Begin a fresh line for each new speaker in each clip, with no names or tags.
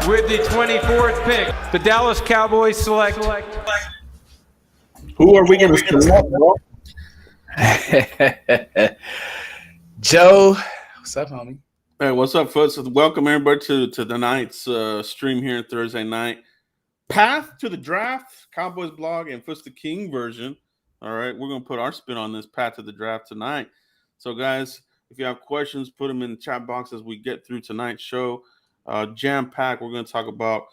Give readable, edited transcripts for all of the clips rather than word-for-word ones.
With the 24th pick, the Dallas Cowboys select.
Who are we going to select, bro?
Joe, what's up, homie?
Hey, what's up, folks? Welcome everybody to tonight's stream here Thursday night. Path to the Draft, Cowboys blog, and Footsdaking version. All right, we're going to put our spin on this Path to the Draft tonight. So, guys, if you have questions, put them in the chat box as we get through tonight's show. Jam-packed, we're going to talk about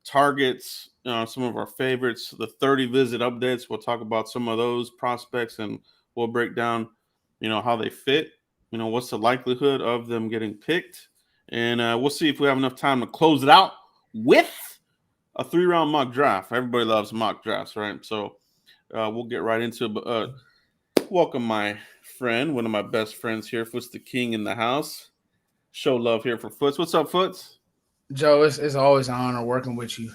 targets, some of our favorites, the 30 visit updates. We'll talk about some of those prospects, and we'll break down, how they fit. What's the likelihood of them getting picked? And we'll see if we have enough time to close it out with a 3-round mock draft. Everybody loves mock drafts, right? So we'll get right into it. But welcome my friend, one of my best friends here, Footsdaking in the house. Show love here for Foots. What's up, Foots?
Joe, it's always an honor working with you.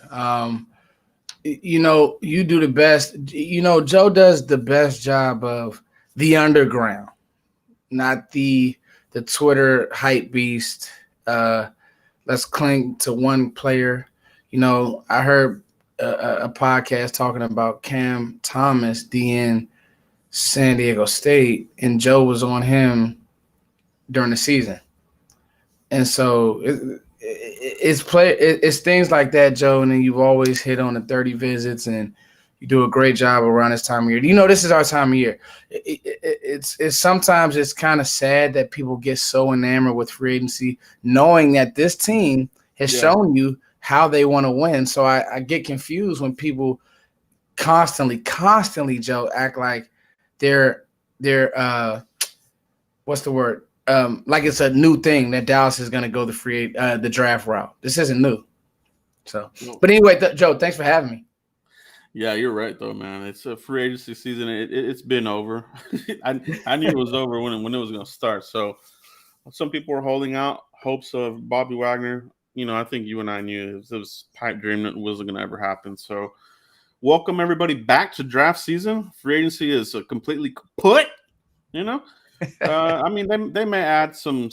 You do the best. Joe does the best job of the underground, not the Twitter hype beast. Let's cling to one player. I heard a podcast talking about Cam Thomas, DN San Diego State, and Joe was on him during the season. And so it's things like that, Joe, and then you've always hit on the 30 visits, and you do a great job around this time of year. This is our time of year. It's sometimes it's kind of sad that people get so enamored with free agency, knowing that this team has shown you how they want to win. So I get confused when people constantly, Joe, act like they're what's the word? Like it's a new thing that Dallas is going to go the draft route. This isn't new. So, but anyway, Joe, thanks for having me.
Yeah, you're right though, man. It's a free agency season. It's been over. I knew it was over when it was going to start. So, some people were holding out hopes of Bobby Wagner. I think you and I knew it was pipe dream that wasn't going to ever happen. So, welcome everybody back to draft season. Free agency is completely kaput. They may add some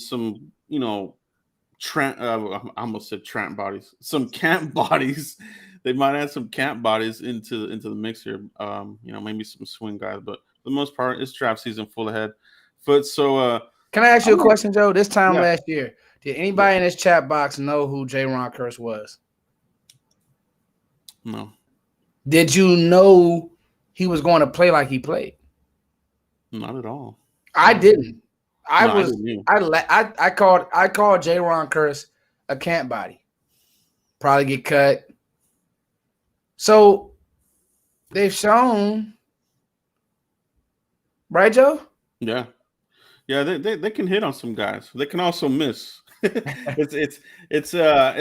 I almost said Trent bodies, some camp bodies. They might add some camp bodies into the mix here. Maybe some swing guys, but for the most part, it's draft season full ahead. So,
can I ask you a question, Joe? This time last year, did anybody in this chat box know who Jahan Dotson was?
No.
Did you know he was going to play like he played?
Not at all.
I didn't. I called Jahan Dotson a camp body. Probably get cut. So they've shown, right, Joe?
Yeah. They can hit on some guys. They can also miss. It's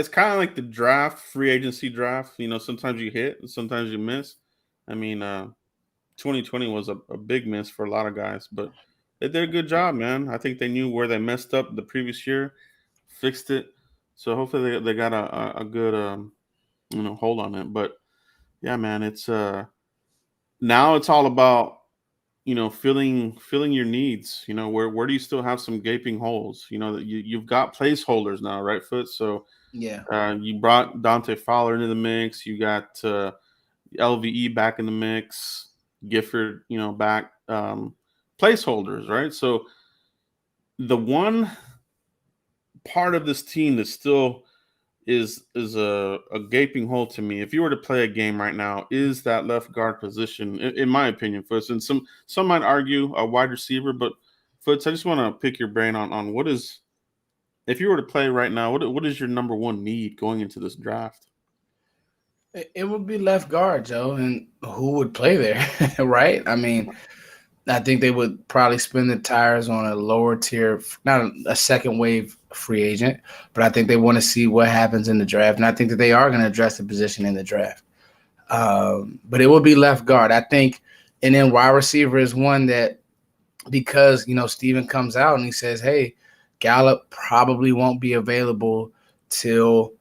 kind of like the draft, free agency draft. Sometimes you hit, and sometimes you miss. 2020 was a big miss for a lot of guys, but they did a good job, man. I think they knew where they messed up the previous year, fixed it. So hopefully they got a good hold on it. But yeah, man, it's now it's all about filling your needs. Where do you still have some gaping holes? That you've got placeholders now, right, Foot? So
yeah,
you brought Dante Fowler into the mix. You got LVE back in the mix. Gifford, back. Placeholders, right? So the one part of this team that still is a gaping hole to me, if you were to play a game right now, is that left guard position, in my opinion, Foots. And some might argue a wide receiver, but Foots, I just want to pick your brain on what is, if you were to play right now, what is your number one need going into this draft?
It would be left guard, Joe, and who would play there, right? I think they would probably spin the tires on a lower tier, not a second wave free agent, but I think they want to see what happens in the draft. And I think that they are going to address the position in the draft. But it will be left guard, I think. And then wide receiver is one that, because, Steven comes out and he says, hey, Gallup probably won't be available till,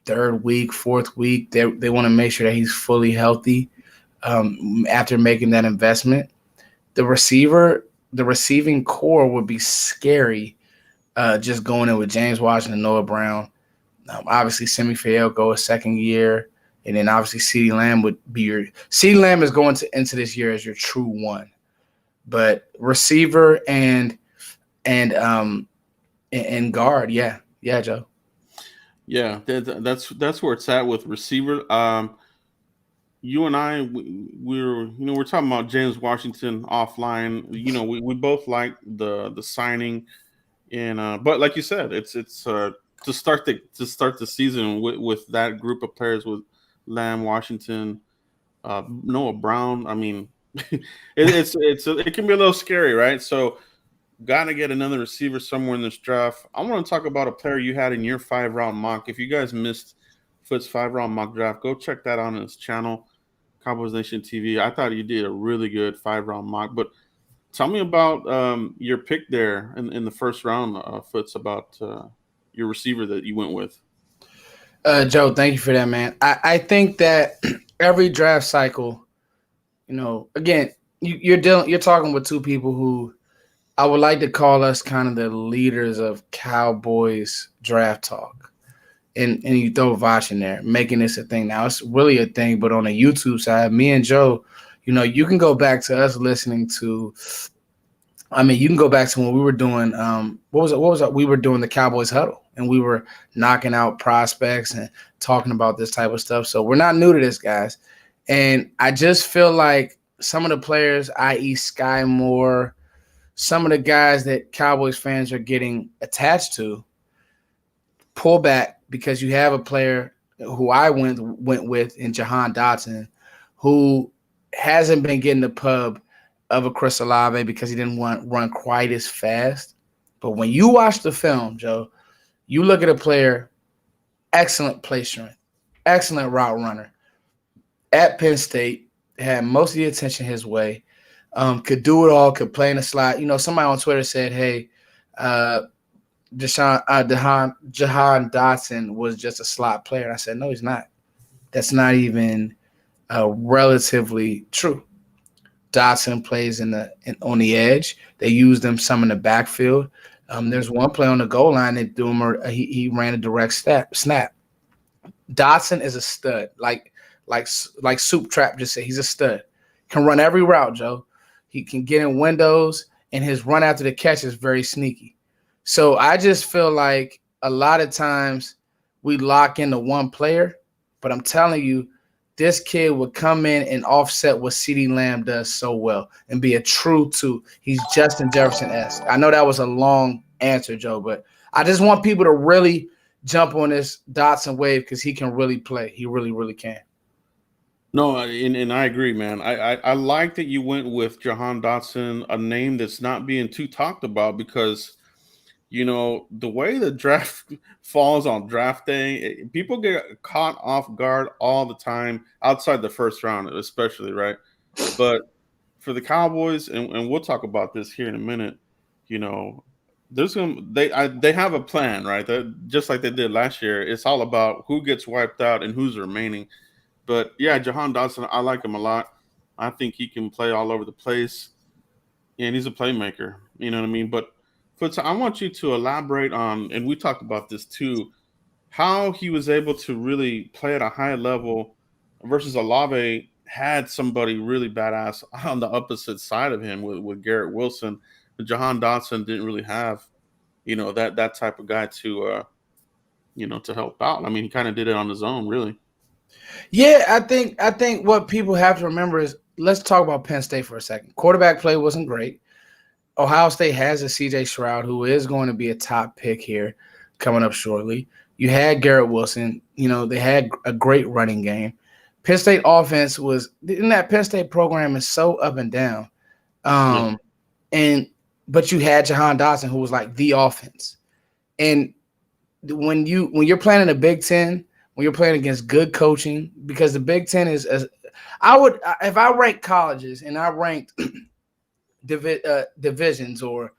third week, fourth week. They want to make sure that he's fully healthy. After making that investment, the receiving core would be scary. Just going in with James Washington, Noah Brown, Obviously, Semi Fayoko a second year, and then obviously CeeDee Lamb would be your CeeDee Lamb is going into this year as your true one, but receiver and guard, yeah, Joe.
Yeah, that's where it's at with receiver. You and I, we're talking about James Washington offline. We both like the signing, and but like you said, it's to start the season with that group of players with Lamb, Washington, Noah Brown. I mean, it can be a little scary, right? So, gotta get another receiver somewhere in this draft. I want to talk about a player you had in your 5-round mock. If you guys missed Foot's 5-round mock draft, go check that out on his channel, Cowboys Nation TV. I thought you did a really good 5-round mock. But tell me about your pick there in the first round, Foots, about your receiver that you went with.
Joe, thank you for that, man. I think that every draft cycle, again, you're talking with two people who I would like to call us kind of the leaders of Cowboys draft talk. And you throw Vosh in there, making this a thing. Now, it's really a thing, but on the YouTube side, me and Joe, you can go back to us listening to – you can go back to when we were doing what was it? We were doing the Cowboys Huddle, and we were knocking out prospects and talking about this type of stuff. So we're not new to this, guys. And I just feel like some of the players, i.e. Sky Moore, some of the guys that Cowboys fans are getting attached to, pull back because you have a player who I went with in Jahan Dotson, who hasn't been getting the pub of a Chris Olave because he didn't run quite as fast. But when you watch the film, Joe, you look at a player, excellent play strength, excellent route runner. At Penn State, had most of the attention his way. Could do it all, could play in the slot. Somebody on Twitter said, hey, Jahan Dotson was just a slot player. And I said, no, he's not. That's not even relatively true. Dotson plays on the edge. They used him some in the backfield. There's one play on the goal line that he ran a direct snap. Dotson is a stud. Like Soup Trap just said, he's a stud. Can run every route, Joe. He can get in windows, and his run after the catch is very sneaky. So I just feel like a lot of times we lock into one player, but I'm telling you, this kid would come in and offset what CeeDee Lamb does so well and be a true two. He's Justin Jefferson-esque. I know that was a long answer, Joe, but I just want people to really jump on this Dotson wave because he can really play. He really, really can.
No, and I agree, man. I like that you went with Jahan Dotson, a name that's not being too talked about because, the way the draft falls on draft day, people get caught off guard all the time outside the first round, especially, right? But for the Cowboys, and we'll talk about this here in a minute, they have a plan, right? Just like they did last year. It's all about who gets wiped out and who's remaining. But, yeah, Jahan Dotson, I like him a lot. I think he can play all over the place, and he's a playmaker. You know what I mean? But, Foots, I want you to elaborate on, and we talked about this too, how he was able to really play at a high level versus Olave had somebody really badass on the opposite side of him with Garrett Wilson. But Jahan Dotson didn't really have, that type of guy to help out. I mean, he kind of did it on his own, really.
Yeah, I think what people have to remember is let's talk about Penn State for a second. Quarterback play wasn't great. Ohio State has a CJ Stroud who is going to be a top pick here coming up shortly. You had Garrett Wilson. They had a great running game. Penn State offense that Penn State program is so up and down. But you had Jahan Dotson who was like the offense. And when you're playing in the Big Ten, when you're playing against good coaching, because the Big Ten is if I rank colleges and I ranked divisions or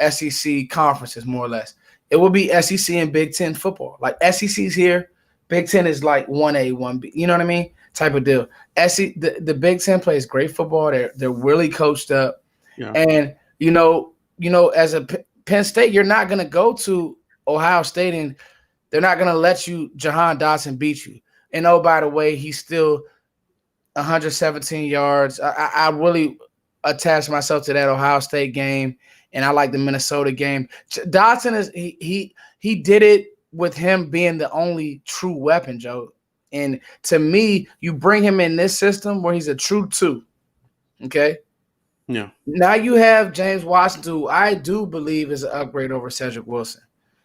SEC conferences more or less, it would be SEC and Big Ten football. Like SEC's here, Big Ten is like 1A, 1B. You know what I mean? Type of deal. The Big Ten plays great football. They're really coached up, and as a Penn State, you're not going to go to Ohio State and They're not going to let you Jahan Dotson beat you. And oh, by the way, he's still 117 yards. I really attached myself to that Ohio State game, and I like the Minnesota game. Dotson is he did it with him being the only true weapon, Joe. And to me, you bring him in this system where he's a true 2. Okay.
Yeah.
Now you have James Washington, who I do believe is an upgrade over Cedric Wilson.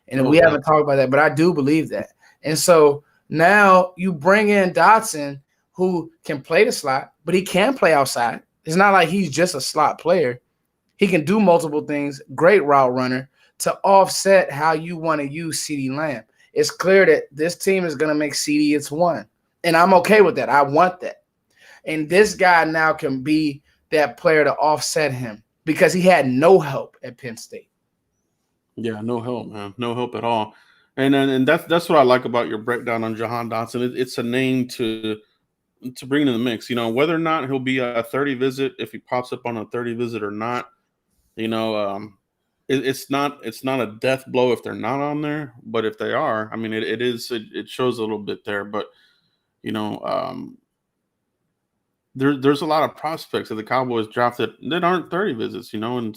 And we haven't talked about that, but I do believe that. And so now you bring in Dotson, who can play the slot, but he can play outside. It's not like he's just a slot player. He can do multiple things, great route runner, to offset how you want to use CeeDee Lamb. It's clear that this team is going to make CeeDee its one. And I'm okay with that. I want that. And this guy now can be that player to offset him because he had no help at Penn State.
Yeah, no help, man. No help at all. And that's what I like about your breakdown on Jahan Dotson. It's a name to bring in the mix. You know, whether or not he'll be a 30 visit, if he pops up on a 30 visit or not, you know, it's not a death blow if they're not on there, but if they are, I mean, it shows a little bit there. But you know, there's a lot of prospects that the Cowboys drafted that aren't 30 visits, you know, and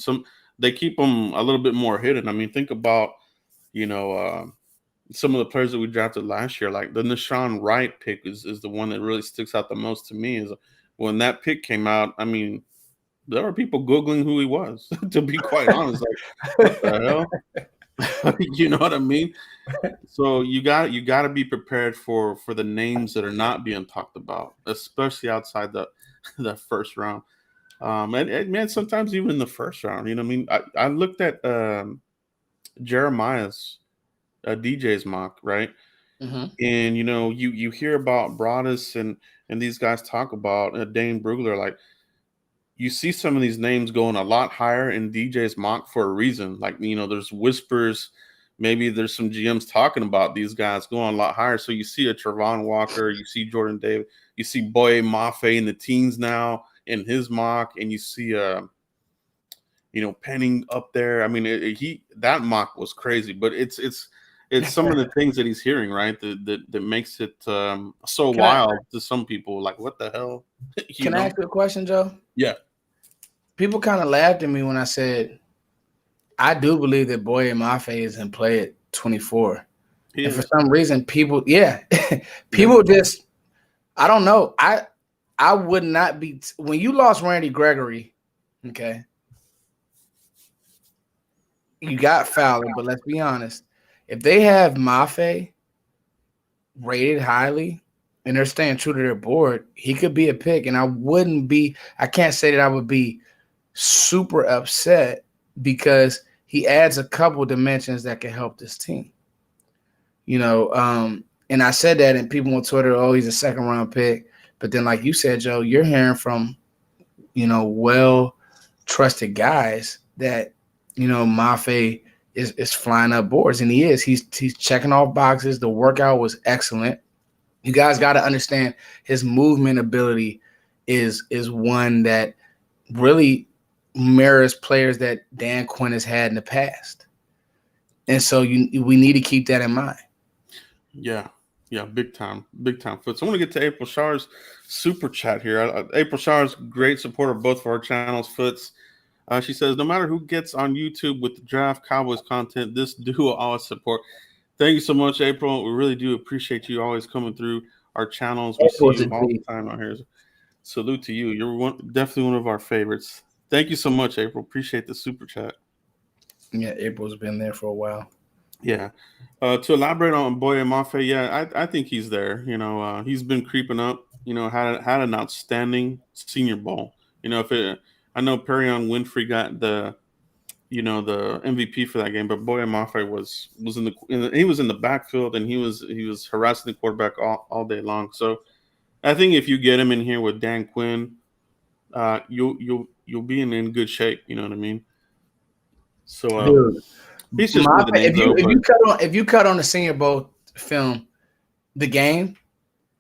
they keep them a little bit more hidden. I mean, think about, you know, some of the players that we drafted last year, like the Nashawn Wright pick is the one that really sticks out the most to me. Is when that pick came out, I mean, there were people Googling who he was, to be quite honest. Like, what the hell? You know what I mean? So you got to be prepared for the names that are not being talked about, especially outside the first round. And man, sometimes even in the first round, you know what I mean? I looked at Jeremiah's DJ's mock, right?
Mm-hmm.
And you know, you hear about Broadus and these guys talk about Dane Brugler, like you see some of these names going a lot higher in DJ's mock for a reason. Like, you know, there's whispers, maybe there's some GMs talking about these guys going a lot higher. So you see a Trevon Walker, you see Jordan Davis, you see Boye Mafe in the teens now in his mock, and you see you know, Penning up there. I mean, that mock was crazy, but it's some of the things that he's hearing, right? That makes it so wild to some people. Like, what the hell?
Can I ask you a question, Joe?
Yeah.
People kind of laughed at me when I said I do believe that Boye Mafe is in play at 24. And for some reason, people just, I don't know. I would not be when you lost Randy Gregory, okay. You got Fowler, but let's be honest. If they have Mafe rated highly and they're staying true to their board, he could be a pick. And I can't say that I would be super upset because he adds a couple dimensions that can help this team. You know, and I said that, and people on Twitter, oh, he's a second-round pick. But then, like you said, Joe, you're hearing from, you know, well-trusted guys that, you know, Mafe is flying up boards, and he is. He's checking off boxes. The workout was excellent. You guys got to understand his movement ability is one that really mirrors players that Dan Quinn has had in the past. And so we need to keep that in mind. Yeah,
big time Foots. I want to get to April Shar's super chat here. April Shar's great supporter of both of our channels, Foots. She says, no matter who gets on YouTube with the Draft Cowboys content, this duo always support. Thank you so much, April. We really do appreciate you always coming through our channels. We see you all the time out here. Salute to you. You're definitely one of our favorites. Thank you so much, April. Appreciate the super chat.
Yeah, April's been there for a while.
Yeah. To elaborate on Boye Mafe, yeah, I think he's there. You know, he's been creeping up. You know, had an outstanding Senior Bowl. You know, I know Perion Winfrey got the MVP for that game, but Boye Mafe was in the backfield, and he was harassing the quarterback all day long. So I think if you get him in here with Dan Quinn, you'll be in good shape. You know what I mean? So
dude,
he's just one of the names,
if you cut on the Senior Bowl film, the game,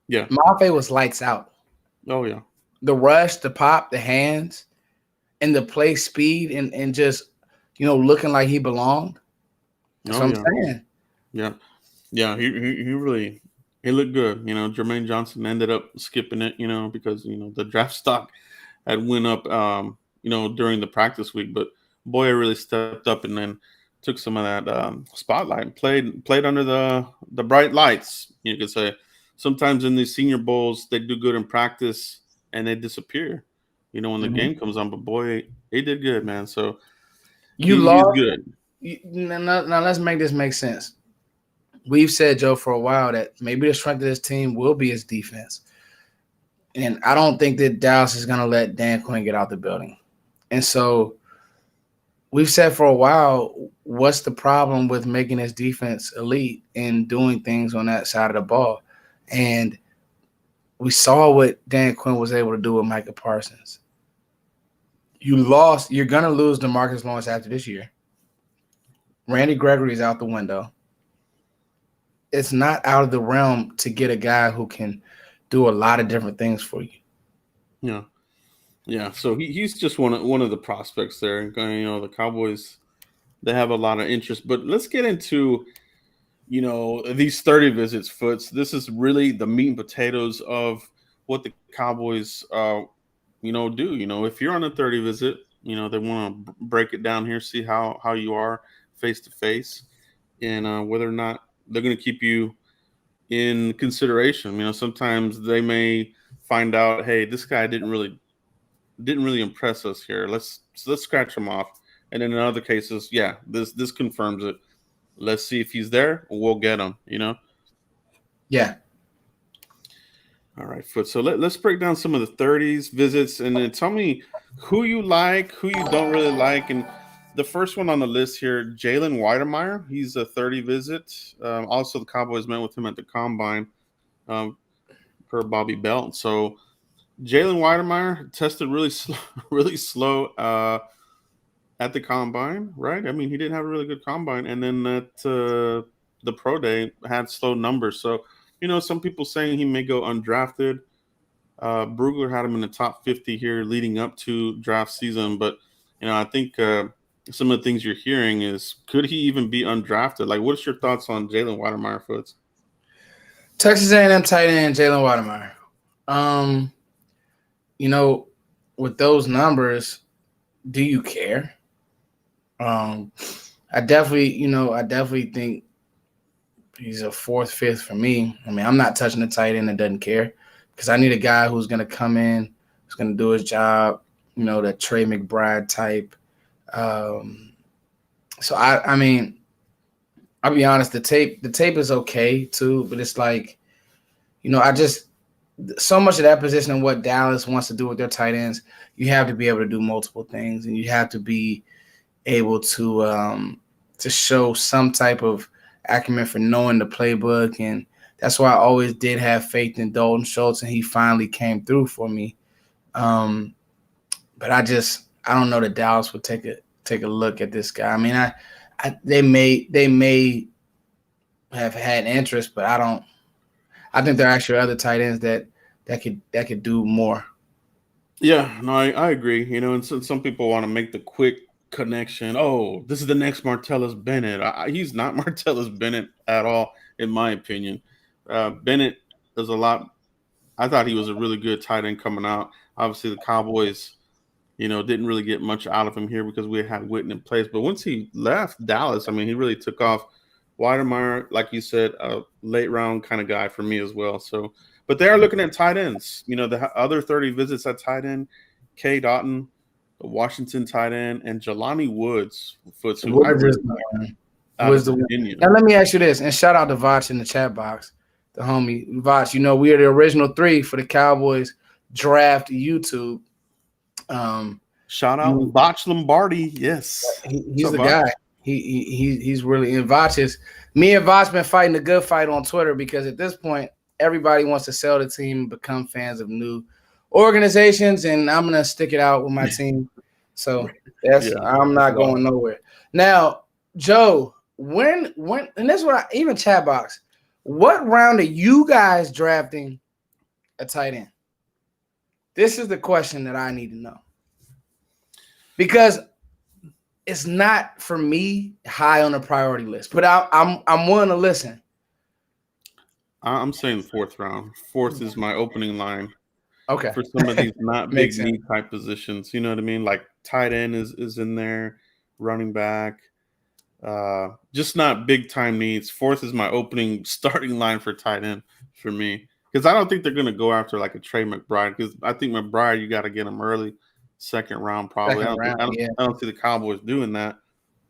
yeah,
Mafe was lights out.
Oh yeah,
the rush, the pop, the hands, and the play speed, and just, you know, looking like he belonged. That's what I'm saying.
Yeah. Yeah, he really he looked good. Jermaine Johnson ended up skipping it, because the draft stock had went up during the practice week, but Boye really stepped up and then took some of that spotlight and played under the bright lights. You could say sometimes in these senior bowls they do good in practice and they disappear, when the game comes on. But Boye, he did good, man. So
You
he's
lost.
good.
Now let's make this make sense. We've said, Joe, for a while that maybe the strength of this team will be its defense. And I don't think that Dallas is going to let Dan Quinn get out the building. And so we've said for a while, what's the problem with making his defense elite and doing things on that side of the ball? And we saw what Dan Quinn was able to do with Micah Parsons. You're going to lose DeMarcus Lawrence after this year. Randy Gregory is out the window. It's not out of the realm to get a guy who can do a lot of different things for you.
Yeah. So he's just one of the prospects there. The Cowboys, they have a lot of interest. But let's get into these 30 visits, Foots. This is really the meat and potatoes of what the Cowboys do. If you're on a 30 visit, they want to break it down here, see how you are face to face, and whether or not they're going to keep you in consideration. Sometimes they may find out, hey, this guy didn't really impress us here. Let's scratch him off. And then in other cases, yeah, this confirms it. Let's see if he's there. We'll get him.
Yeah.
All right, Foot. So let's break down some of the 30s visits, and then tell me who you like, who you don't really like. And the first one on the list here, Jalen Weidemeyer. He's a 30 visit. Also, the Cowboys met with him at the Combine per Bobby Belt. So Jalen Weidemeyer tested really slow at the Combine, right? I mean, he didn't have a really good Combine. And then at the Pro Day had slow numbers. So, some people saying he may go undrafted. Brugler had him in the top 50 here leading up to draft season. But, I think some of the things you're hearing is, could he even be undrafted? Like, what's your thoughts on Jalen Weidemeyer, Foots?
Texas A&M tight end Jalen Weidemeyer. With those numbers, do you care? I definitely think he's a 4th, 5th for me. I mean, I'm not touching the tight end that doesn't care because I need a guy who's going to come in, who's going to do his job, that Trey McBride type. So I mean, I'll be honest, the tape is okay too, but it's like, so much of that position and what Dallas wants to do with their tight ends, you have to be able to do multiple things, and you have to be able to show some type of acumen for knowing the playbook. And that's why I always did have faith in Dalton Schultz, and he finally came through for me. But I don't know that Dallas would take a look at this guy. I mean, they may have had interest, but I think there are actually other tight ends that could do more.
Yeah, no, I agree. And some people want to make the quick connection. Oh, this is the next Martellus Bennett. He's not Martellus Bennett at all, in my opinion. Bennett is a lot. I thought he was a really good tight end coming out. Obviously, the Cowboys, didn't really get much out of him here because we had Witten in place. But once he left Dallas, I mean, he really took off. Weidemeyer, like you said, a late round kind of guy for me as well. So, but they are looking at tight ends. The other 30 visits at tight end, K. Doughton, the Washington tight end, and Jelani Woods. Now
let me ask you this, and shout out to Vach in the chat box, the homie Vach. We are the original 3 for the Cowboys Draft YouTube.
Shout out Vach Lombardi. Yes,
he's the guy. He's really in Vach's. Me and Vach been fighting a good fight on Twitter because at this point everybody wants to sell the team and become fans of new organizations, and I'm gonna stick it out with my team. So I'm not going nowhere. Now, Joe, when and that's what even chat box. What round are you guys drafting a tight end? This is the question that I need to know. Because it's not for me high on the priority list, but I'm willing to listen.
I'm saying fourth round. Fourth is my opening line
Okay.
for some of these not big
Makes sense.
need type positions. You know what I mean? Like tight end is in there, running back. Just not big time needs. Fourth is my opening starting line for tight end for me. Because I don't think they're going to go after like a Trey McBride. Because I think McBride, you got to get him early, second round probably.
Second round, yeah.
I don't see the Cowboys doing that.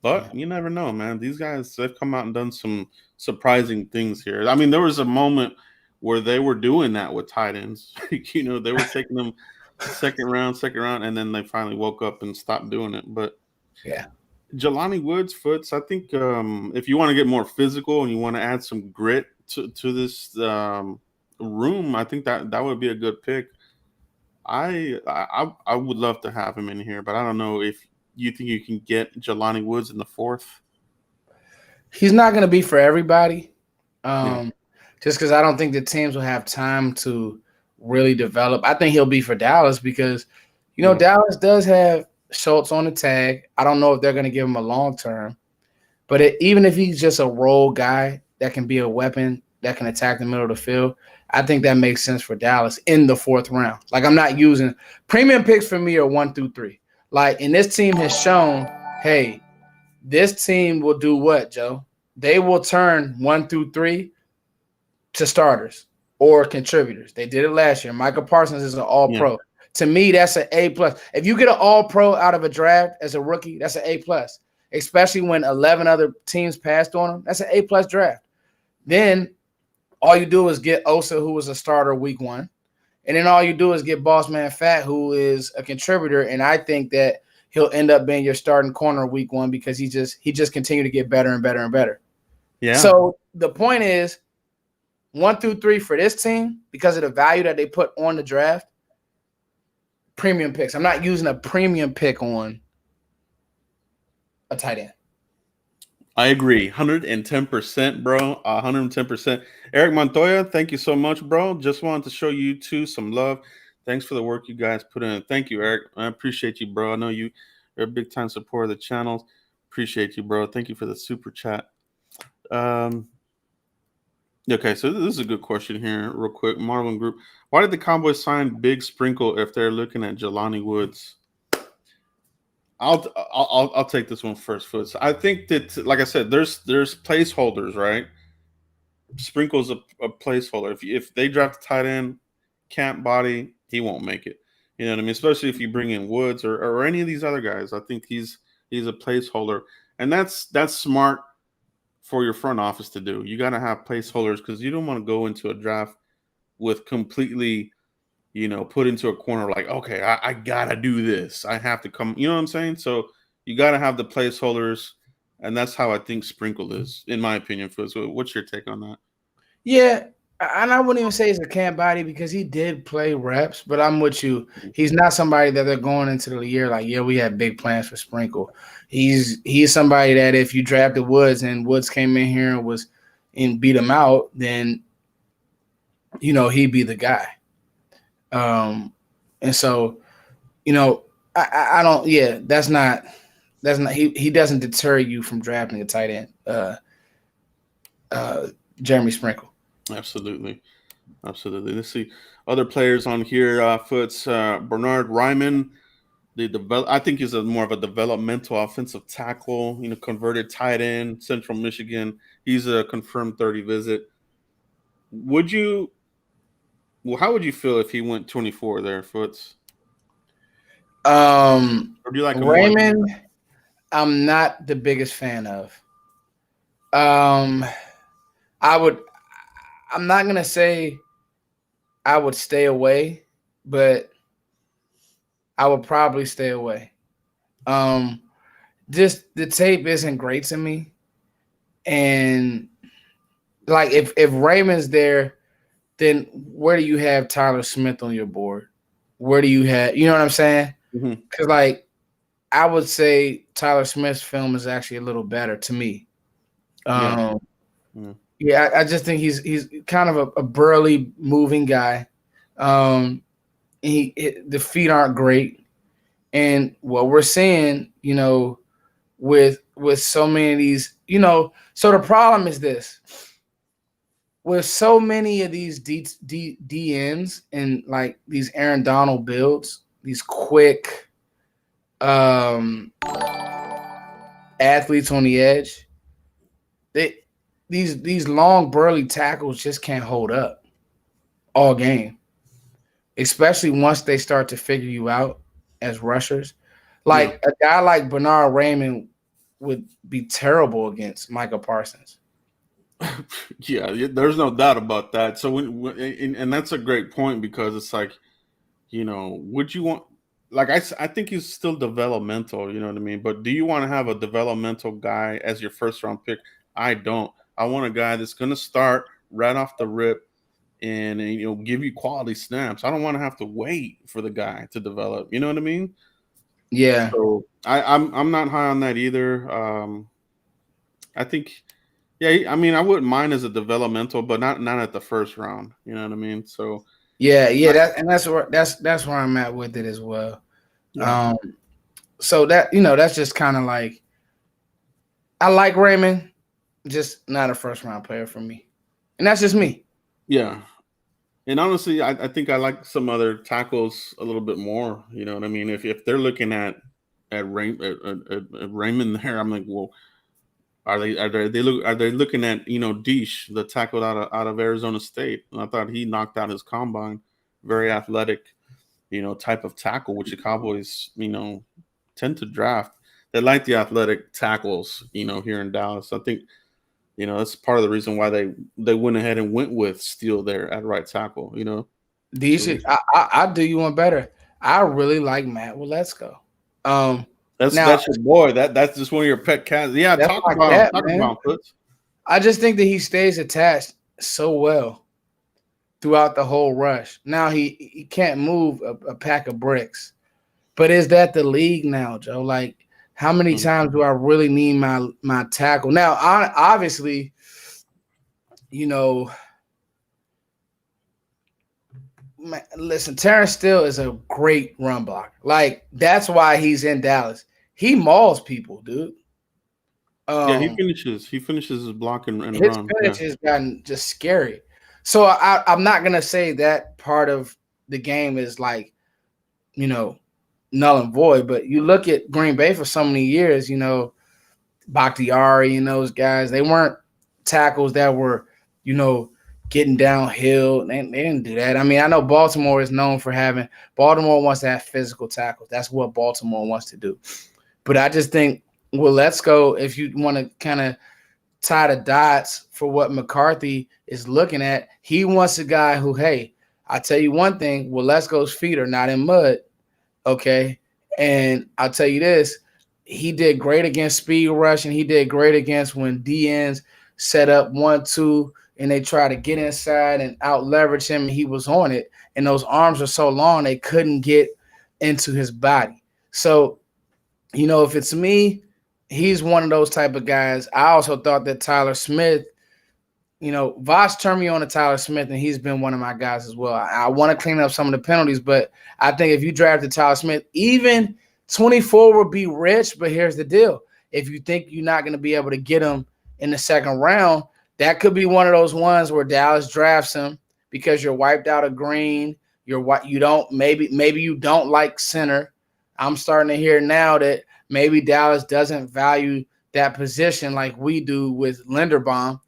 But
Yeah.
you never know, man. These guys, they've come out and done some surprising things here. I mean, there was a moment where they were doing that with tight ends. You know, they were taking them second round, and then they finally woke up and stopped doing it. But
Yeah.
Jelani Woods, Foots, I think if you want to get more physical and you want to add some grit to this room, I think that would be a good pick. I would love to have him in here, but I don't know if you think you can get Jelani Woods in the fourth.
He's not going to be for everybody,
Yeah.
just because I don't think the teams will have time to really develop. I think he'll be for Dallas because, Dallas does have Schultz on the tag. I don't know if they're going to give him a long term, but even if he's just a role guy that can be a weapon that can attack the middle of the field, I think that makes sense for Dallas in the fourth round. Like, I'm not using premium picks for me are 1 through 3. Like, and this team has shown, hey, this team will do what, Joe? They will turn 1 through 3 to starters or contributors. They did it last year. Michael Parsons is an all-pro. Yeah. To me, that's an A+. If you get an all-pro out of a draft as a rookie, that's an A+. Especially when 11 other teams passed on him, that's an A+ draft. Then all you do is get Osa, who was a starter week 1. And then all you do is get Boss Man Fat, who is a contributor. And I think that he'll end up being your starting corner week 1 because he just continued to get better and better and better.
Yeah.
So the point is 1 through 3 for this team, because of the value that they put on the draft, premium picks. I'm not using a premium pick on a tight end.
I agree. 110%, bro. 110%. Eric Montoya, thank you so much, bro. Just wanted to show you two some love. Thanks for the work you guys put in. Thank you, Eric. I appreciate you, bro. I know you're a big time supporter of the channel. Appreciate you, bro. Thank you for the super chat. Okay, so this is a good question here, real quick. Marlon Group, why did the Cowboys sign Big Sprinkle if they're looking at Jelani Woods? I'll take this one first, Foots. I think that, like I said, there's placeholders, right? Sprinkle's a placeholder. If they draft a tight end, camp body, he won't make it. You know what I mean? Especially if you bring in Woods or any of these other guys. I think he's a placeholder, and that's smart for your front office to do. You got to have placeholders because you don't want to go into a draft with completely, put into a corner like, okay, I got to do this. I have to come, you know what I'm saying? So you got to have the placeholders, and that's how I think Sprinkle is, in my opinion. So what's your take on that?
Yeah, and I wouldn't even say he's a camp body because he did play reps, but I'm with you. He's not somebody that they're going into the year like, yeah, we have big plans for Sprinkle. He's somebody that if you drafted Woods and Woods came in here and beat him out, then he'd be the guy. And so, I don't. Yeah, that's not. He doesn't deter you from drafting a tight end. Jeremy Sprinkle.
Absolutely. Let's see other players on here. Foots Bernard Ryman. I think he's more of a developmental offensive tackle. Converted tight end, Central Michigan. He's a confirmed 30 visit. How would you feel if he went 24 there, Foots?
Or
do you like
Raymond? I'm not the biggest fan of. I'm not gonna say I would stay away, but I would probably stay away. Just the tape isn't great to me, and like if Raymond's there, then where do you have Tyler Smith on your board? Where do you have, you know what I'm saying? Because like I would say Tyler Smith's film is actually a little better to me. Yeah, I just think he's kind of a burly moving guy. The feet aren't great, and what we're seeing, with so many of these, so the problem is this: with so many of these DNs and like these Aaron Donald builds, these quick athletes on the edge, these long burly tackles just can't hold up all game, especially once they start to figure you out as rushers. Like a guy like Bernard Raymond would be terrible against Micah Parsons.
Yeah, there's no doubt about that. So and that's a great point, because it's like, would you want, like, I think he's still developmental, you know what I mean? But do you want to have a developmental guy as your first round pick? I don't. I want a guy that's going to start right off the rip and give you quality snaps. I don't want to have to wait for the guy to develop. You know what I mean?
Yeah.
So I'm not high on that either. I think, yeah, I mean, I wouldn't mind as a developmental, but not at the first round. You know what I mean? So
yeah, that's where I'm at with it as well.
Yeah.
So that's just kind of like, I like Raymond, just not a first round player for me, and that's just me.
Yeah. And honestly, I think I like some other tackles a little bit more. You know what I mean? If they're looking at Raymond there, I'm like, well, are they looking at Deesh, the tackle out of Arizona State? And I thought he knocked out his combine. Very athletic, type of tackle, which the Cowboys tend to draft. They like the athletic tackles, here in Dallas. I think that's part of the reason why they went ahead and went with Steele there at right tackle.
Decent. I do you one better. I really like Matt Waletzko.
That's your boy. That's just one of your pet cats. Yeah, talk about Foots.
I just think that he stays attached so well throughout the whole rush. Now he can't move a pack of bricks, but is that the league now, Joe? Like, how many times do I really need my tackle? Now, obviously, listen, Terrence Steele is a great run blocker. Like, that's why he's in Dallas. He mauls people, dude.
Yeah, he finishes his block and
his
run.
His finish has gotten just scary. So I'm not gonna say that part of the game is like, null and void. But you look at Green Bay for so many years, Bakhtiari and those guys, they weren't tackles that were, getting downhill. They didn't do that. I mean, I know Baltimore is known for Baltimore wants to have physical tackles. That's what Baltimore wants to do. But I just think, well, let's go. If you want to kind of tie the dots for what McCarthy is looking at, he wants a guy who, hey, I'll tell you one thing, well, let's go's feet are not in mud. Okay. And I'll tell you this, he did great against speed rush, and he did great against when DNs set up 1-2 and they try to get inside and out leverage him, and he was on it. And those arms are so long, they couldn't get into his body. So, if it's me, he's one of those type of guys. I also thought that Tyler Smith, Voss turned me on to Tyler Smith, and he's been one of my guys as well. I want to clean up some of the penalties, but I think if you drafted Tyler Smith, even 24 would be rich. But here's the deal. If you think you're not going to be able to get him in the second round, that could be one of those ones where Dallas drafts him because you're wiped out of green. Maybe you don't like center. I'm starting to hear now that maybe Dallas doesn't value that position like we do with Linderbaum,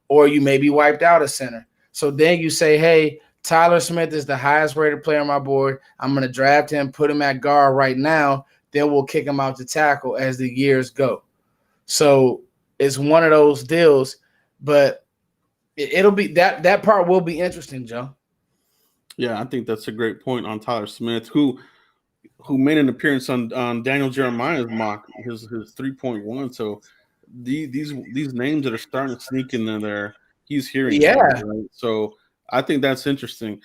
or you may be wiped out of center. So then you say, hey, Tyler Smith is the highest rated player on my board. I'm going to draft him, put him at guard right now. Then we'll kick him out to tackle as the years go. So it's one of those deals, but it'll be that part will be interesting, Joe.
Yeah, I think that's a great point on Tyler Smith, who made an appearance on Daniel Jeremiah's mock, his 3.1. So these names that are starting to sneak in there, he's hearing.
Yeah.
Right? So I think that's interesting.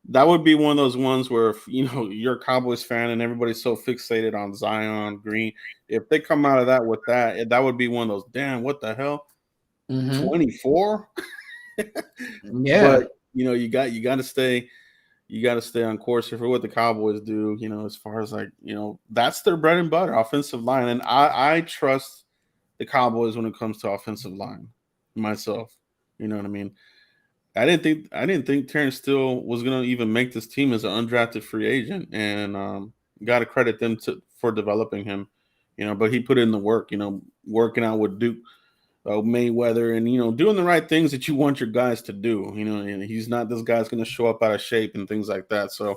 That would be one of those ones where if, you're a Cowboys fan and everybody's so fixated on Zion Green, if they come out of that with that would be one of those, damn, what the hell? 24?
Yeah.
But you got to stay. You got to stay on course for what the Cowboys do, as far as that's their bread and butter, offensive line. And I trust the Cowboys when it comes to offensive line myself. You know what I mean? I didn't think Terrence Steele was going to even make this team as an undrafted free agent, and got to credit them for developing him. But he put in the work. Working out with Duke, Mayweather, and doing the right things that you want your guys to do. And he's not this guy's going to show up out of shape and things like that. So,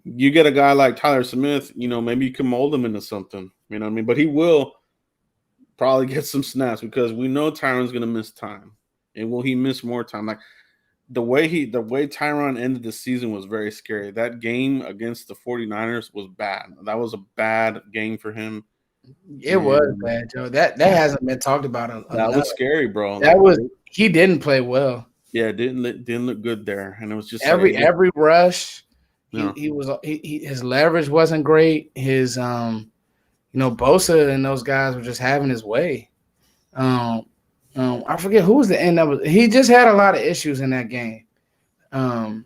you get a guy like Tyler Smith. Maybe you can mold him into something. You know what I mean? But he will probably get some snaps because we know Tyron's going to miss time. And will he miss more time? Like the way Tyron ended the season was very scary. That game against the 49ers was bad. That was a bad game for him.
It was bad, Joe. That hasn't been talked about.
That was scary, bro.
He didn't play well.
Yeah, it didn't look good there, and it was just
every rush.
Yeah.
His leverage wasn't great. His Bosa and those guys were just having his way. I forget who was the end of it. He just had a lot of issues in that game. Penalties.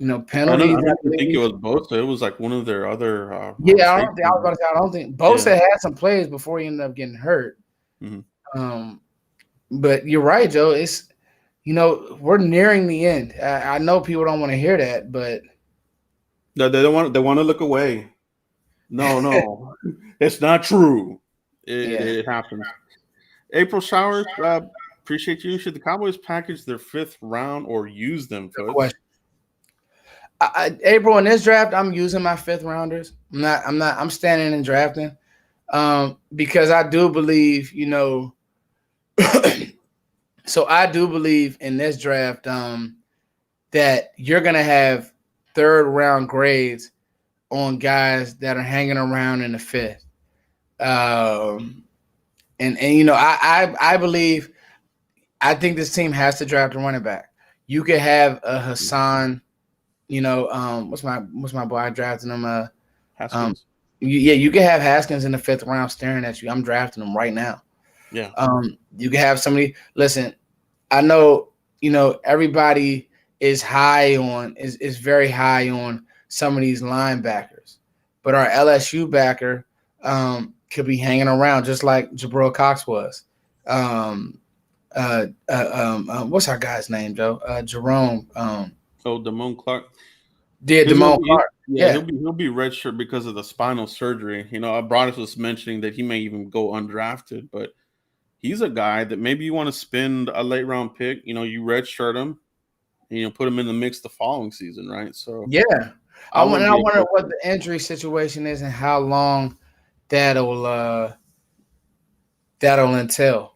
I don't think it was Bosa. It was like one of their other.
I don't think Bosa had some plays before he ended up getting hurt.
Mm-hmm.
But you're right, Joe. It's we're nearing the end. I know people don't want to hear that, but
no, they don't want. They want to look away. No, it's not true. It happens. April Showers, appreciate you. Should the Cowboys package their 5th round or use them?
April, in this draft, I'm using my 5th rounders. I'm standing and drafting because I do believe, so I do believe in this draft that you're going to have 3rd round grades on guys that are hanging around in the 5th. I believe, I think this team has to draft a running back. You could have a Hassan, what's my boy? I drafted him.
Haskins.
You could have Haskins in the 5th round staring at you. I'm drafting him right now.
Yeah.
You could have somebody. Listen, I know, everybody is very high on some of these linebackers, but our LSU backer could be hanging around just like Jabril Cox was. What's our guy's name, Joe? Jerome.
Damone Clark.
Yeah, Damone Clark.
Yeah, he'll be redshirt because of the spinal surgery. Broadus was mentioning that he may even go undrafted, but he's a guy that maybe you want to spend a late round pick. You redshirt him, and put him in the mix the following season, right? So
yeah, I wonder what the injury situation is and how long that'll entail.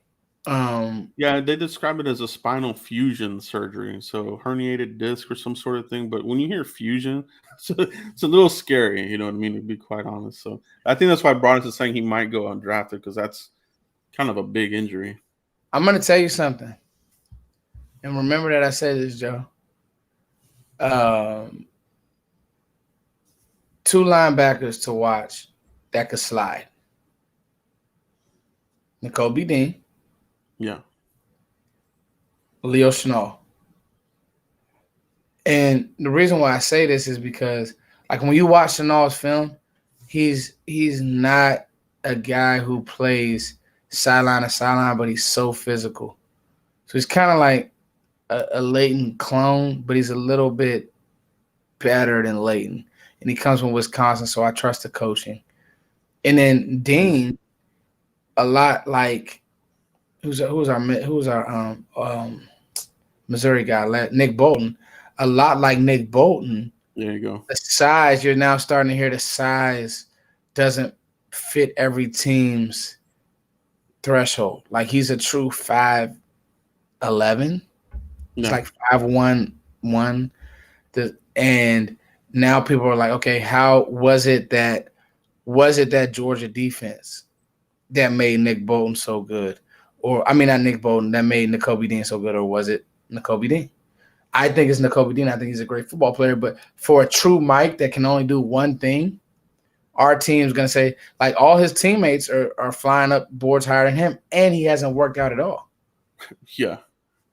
Yeah, they describe it as a spinal fusion surgery, so herniated disc or some sort of thing. But when you hear fusion, it's a little scary. You know what I mean? To be quite honest, so I think that's why Broadus is saying he might go undrafted because that's kind of a big injury.
I'm going to tell you something, and remember that I said this, Joe. 2 linebackers to watch that could slide. Nakobe Dean.
Yeah.
Leo Chenal. And the reason why I say this is because, like, when you watch Chenal's film, he's not a guy who plays sideline to sideline, but he's so physical. So he's kind of like a Leighton clone, but he's a little bit better than Leighton. And he comes from Wisconsin, so I trust the coaching. And then Dean, a lot like who's our Missouri guy, Nick Bolton. A lot like Nick Bolton.
There you go.
The size, you're now starting to hear the size doesn't fit every team's threshold. Like he's a true 5'11". It's like 5'1". And now people are like, okay, how was it that Georgia defense that made Nick Bolton so good? Or, I mean, not Nick Bolton, that made Nakobe Dean so good, or was it Nakobe Dean? I think it's Nakobe Dean. I think he's a great football player. But for a true Mike that can only do one thing, our team's going to say, like, all his teammates are flying up boards higher than him, and he hasn't worked out at all.
Yeah.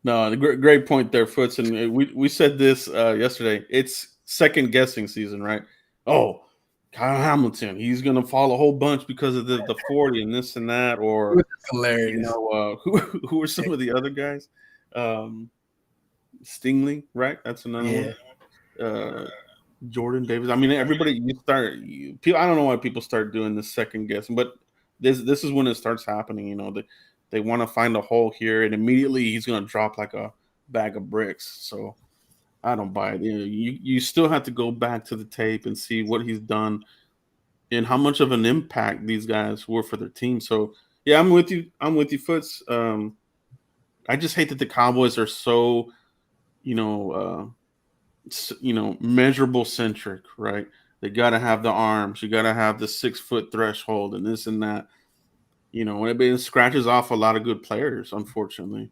No, great point there, Foots. And we said this yesterday. It's second guessing season, right? Oh, Kyle Hamilton, he's going to fall a whole bunch because of the 40 and this and that. Or
hilarious.
Who are some of the other guys? Stingley, right? That's another one. Jordan Davis. I mean, everybody. People. I don't know why people start doing this second guessing, but this is when it starts happening. You know, they want to find a hole here, and immediately he's going to drop like a bag of bricks. So I don't buy it. You still have to go back to the tape and see what he's done and how much of an impact these guys were for their team. So yeah, I'm with you. Foots. I just hate that the Cowboys are so, measurable centric, right? They got to have the arms. You got to have the 6 foot threshold and this and that. It scratches off a lot of good players, unfortunately.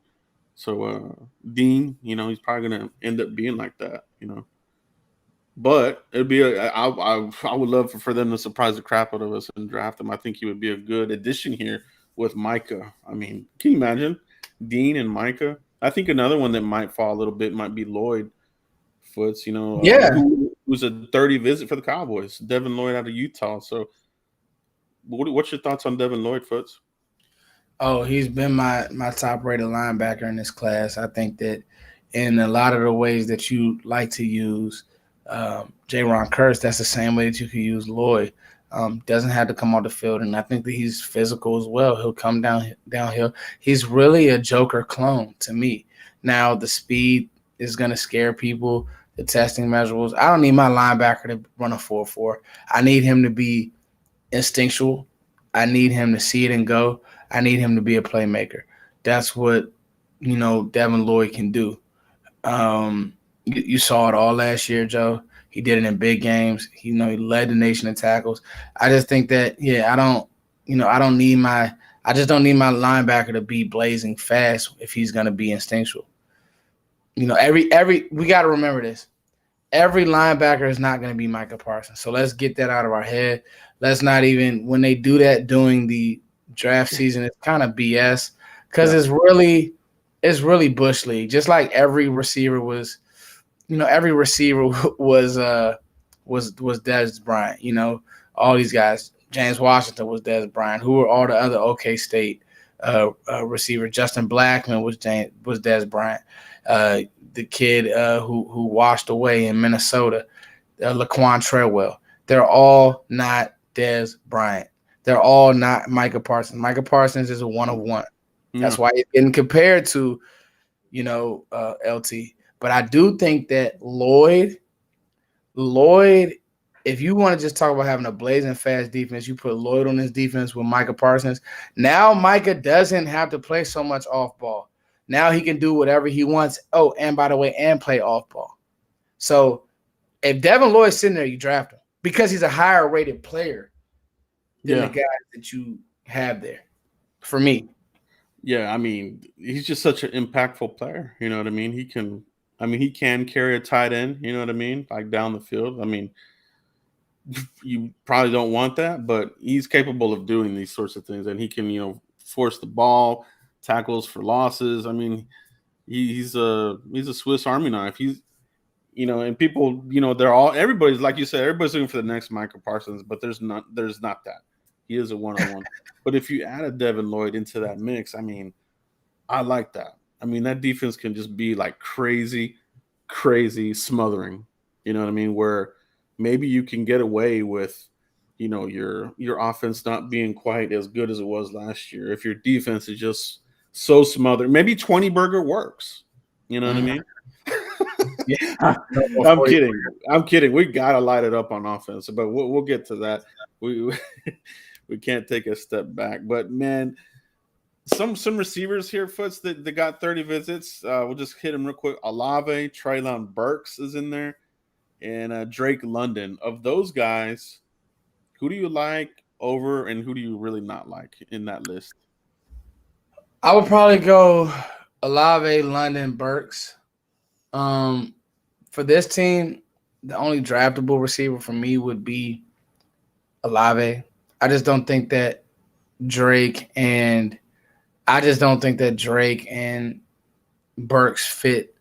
So Dean, he's probably going to end up being like that, But it'd be I would love for them to surprise the crap out of us and draft him. I think he would be a good addition here with Micah. I mean, can you imagine Dean and Micah? I think another one that might fall a little bit might be Lloyd Foots. Who's a 30 visit for the Cowboys. Devin Lloyd out of Utah. So, what's your thoughts on Devin Lloyd, Foots?
Oh, he's been my top rated linebacker in this class. I think that in a lot of the ways that you like to use Jaron Curse, that's the same way that you can use Lloyd. Doesn't have to come off the field, and I think that he's physical as well. He'll come downhill. He's really a Joker clone to me. Now, the speed is going to scare people, the testing measurables. I don't need my linebacker to run a 4.4. I need him to be instinctual. I need him to see it and go. I need him to be a playmaker. That's what, Devin Lloyd can do. You saw it all last year, Joe. He did it in big games. He led the nation in tackles. I just think that, I just don't need my linebacker to be blazing fast if he's going to be instinctual. We got to remember this. Every linebacker is not going to be Micah Parsons. So let's get that out of our head. Let's not even, when they do that during the draft season, it's kind of BS because it's really Bush League. Just like every receiver was Dez Bryant. All these guys. James Washington was Dez Bryant. Who were all the other OK State receivers? Justin Blackman was Dez Bryant. The kid who washed away in Minnesota, Laquan Treadwell. They're all not Dez Bryant. They're all not Micah Parsons. Micah Parsons is a one of one. That's why he's getting compared to, LT. But I do think that Lloyd, if you want to just talk about having a blazing fast defense, you put Lloyd on this defense with Micah Parsons. Now Micah doesn't have to play so much off ball. Now he can do whatever he wants. Oh, and by the way, and play off ball. So if Devin Lloyd's sitting there, you draft him because he's a higher rated player than the guys that you have there. For me.
Yeah, I mean, he's just such an impactful player. You know what I mean? He can carry a tight end, you know what I mean? Like down the field. I mean, you probably don't want that, but he's capable of doing these sorts of things. And he can, force the ball, tackles for losses. I mean, he's a Swiss Army knife. He's, and people, everybody's, like you said, everybody's looking for the next Micah Parsons, but there's not that. He is a one-on-one. But if you add a Devin Lloyd into that mix, I mean, I like that. I mean, that defense can just be like crazy smothering. You know what I mean? Where maybe you can get away with, your offense not being quite as good as it was last year. If your defense is just so smothered, maybe 20 burger works. You know what I mean? Yeah. I'm kidding. We got to light it up on offense, but we'll get to that. We can't take a step back, but man, some receivers here, Foots, that got 30 visits. We'll just hit them real quick. Olave, Treylon Burks is in there, and Drake London. Of those guys, who do you like over, and who do you really not like in that list?
I would probably go Olave, London, Burks. For this team, the only draftable receiver for me would be Olave. I just don't think that Drake and Burks fit.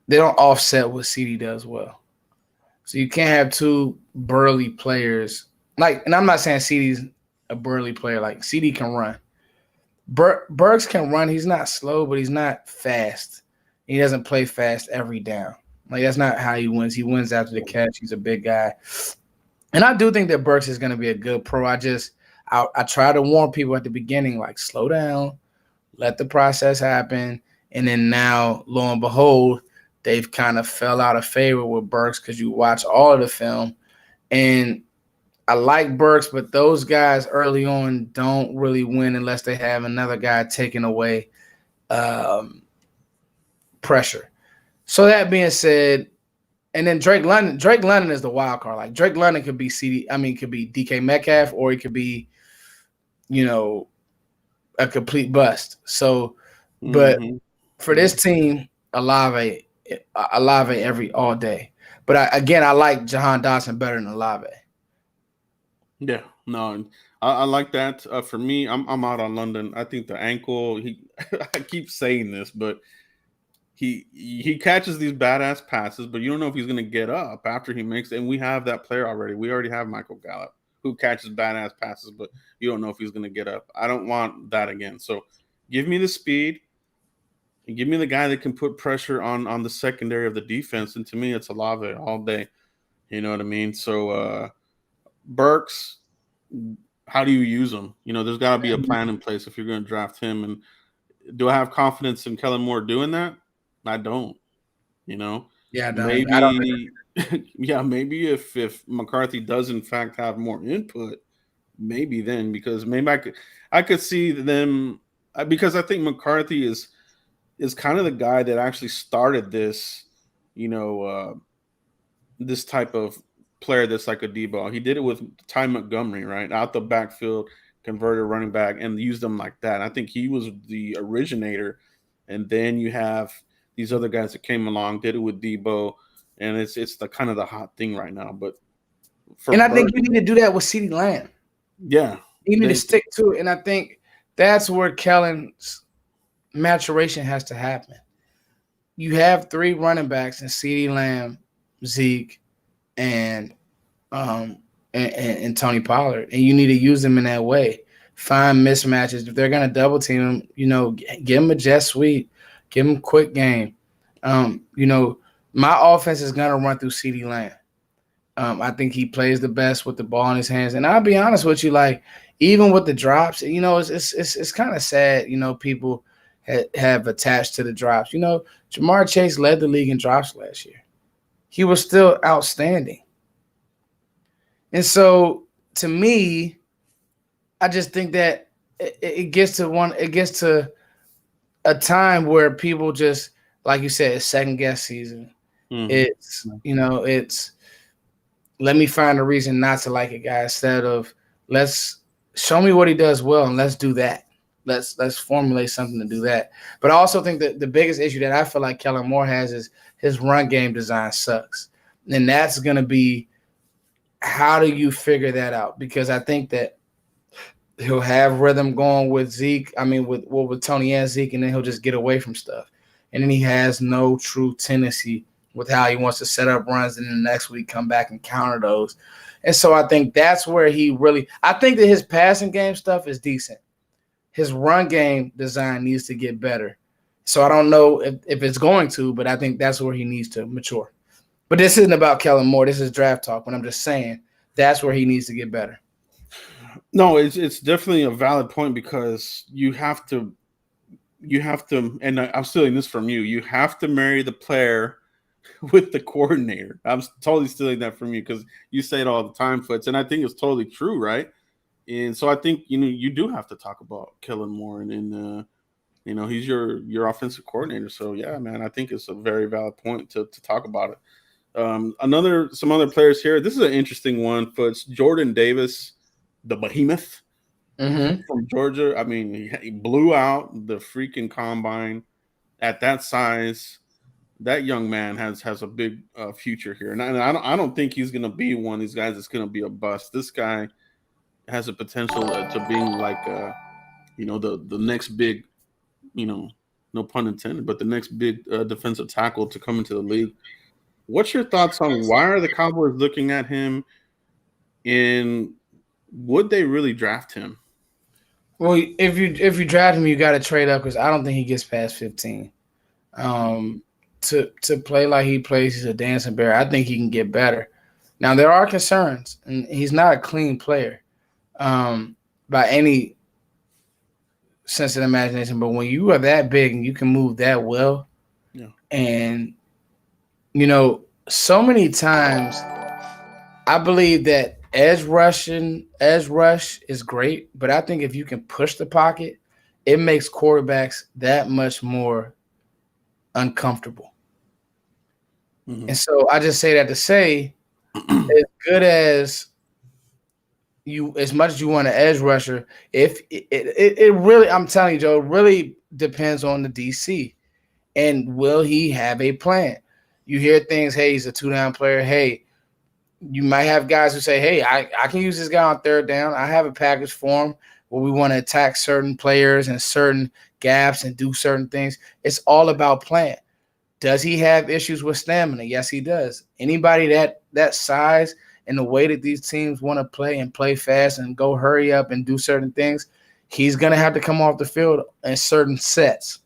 They don't offset what CD does well. So you can't have two burly players. And I'm not saying CD's a burly player. Like, CD can run. Burks can run. He's not slow, but he's not fast. He doesn't play fast every down. Like, that's not how he wins. He wins after the catch. He's a big guy. And I do think that Burks is going to be a good pro. I try to warn people at the beginning, like, slow down, let the process happen. And then now, lo and behold, they've kind of fell out of favor with Burks because you watch all of the film. And I like Burks, but those guys early on don't really win unless they have another guy taking away pressure. So that being said, and then Drake London is the wild card. Like, Drake London could be could be DK Metcalf, or he could be, a complete bust. So, but for this team, Olave all day. But I like Jahan Dotson better than Olave.
Yeah, no, I like that. For me, I'm out on London. I think the ankle. I keep saying this, but he catches these badass passes, but you don't know if he's going to get up after he makes it. And we have that player already. We already have Michael Gallup, who catches badass passes, but you don't know if he's going to get up. I don't want that again. So give me the speed. And give me the guy that can put pressure on the secondary of the defense. And to me, it's Olave all day. You know what I mean? So Burks, how do you use him? There's got to be a plan in place if you're going to draft him. And do I have confidence in Kellen Moore doing that? I don't.
Yeah,
maybe.
I don't
Yeah, maybe if McCarthy does in fact have more input, maybe then, because maybe I could see them, because I think McCarthy is kind of the guy that actually started this, this type of player that's like a D-ball. He did it with Ty Montgomery, right? Out the backfield, converted running back, and used them like that. I think he was the originator. And then you have these other guys that came along, did it with Debo, and it's the kind of the hot thing right now. But
I think you need to do that with CeeDee Lamb.
Yeah.
You need to stick to it. And I think that's where Kellen's maturation has to happen. You have 3 running backs in CeeDee Lamb, Zeke, and Tony Pollard, and you need to use them in that way. Find mismatches. If they're going to double team him, give them a jet sweep, give them quick game. My offense is going to run through CeeDee Lamb. I think he plays the best with the ball in his hands. And I'll be honest with you, like, even with the drops, it's kind of sad. People have attached to the drops. Jamar Chase led the league in drops last year. He was still outstanding. And so, to me, I just think that it gets to a time where people just, like you said, it's second guess season. Mm-hmm. It's let me find a reason not to like a guy instead of let's show me what he does well and let's do that. Let's formulate something to do that. But I also think that the biggest issue that I feel like Kellen Moore has is his run game design sucks. And that's going to be, how do you figure that out? Because I think that he'll have rhythm going with Zeke. With Tony and Zeke, and then he'll just get away from stuff. And then he has no true tendency with how he wants to set up runs, and then the next week come back and counter those. And so I think that's where I think that his passing game stuff is decent. His run game design needs to get better. So I don't know if it's going to, but I think that's where he needs to mature. But this isn't about Kellen Moore. This is draft talk. But I'm just saying that's where he needs to get better.
No, it's definitely a valid point, because you have to, and I'm stealing this from you. You have to marry the player with the coordinator. I'm totally stealing that from you, because you say it all the time, Foots, and I think it's totally true, right? And so I think you do have to talk about Kellen Moore, and he's your offensive coordinator. So yeah, man, I think it's a very valid point to talk about it. Some other players here. This is an interesting one, Foots. Jordan Davis, the behemoth from Georgia. He blew out the freaking combine at that size. That young man has a big future here, and I don't think he's going to be one of these guys that's going to be a bust. This guy has a potential to being like the next big, no pun intended, but the next big defensive tackle to come into the league. What's your thoughts on why are the Cowboys looking at him, and would they really draft him?
Well, if you draft him, you got to trade up, because I don't think he gets past 15. To play like he plays. He's a dancing bear. I think he can get better. Now there are concerns, and he's not a clean player by any sense of the imagination. But when you are that big and you can move that well, and so many times, I believe that edge rush is great, but I think if you can push the pocket, it makes quarterbacks that much more uncomfortable. Mm-hmm. And so I just say that to say, as good as much as you want an edge rusher, if it really, I'm telling you, Joe, it really depends on the DC. And will he have a plan? You hear things, hey, he's a 2-down player. Hey, you might have guys who say, hey, I can use this guy on 3rd down. I have a package for him where we want to attack certain players and certain gaps and do certain things. It's all about plan. Does he have issues with stamina? Yes, he does. Anybody that size and the way that these teams want to play and play fast and go hurry up and do certain things, he's going to have to come off the field in certain sets.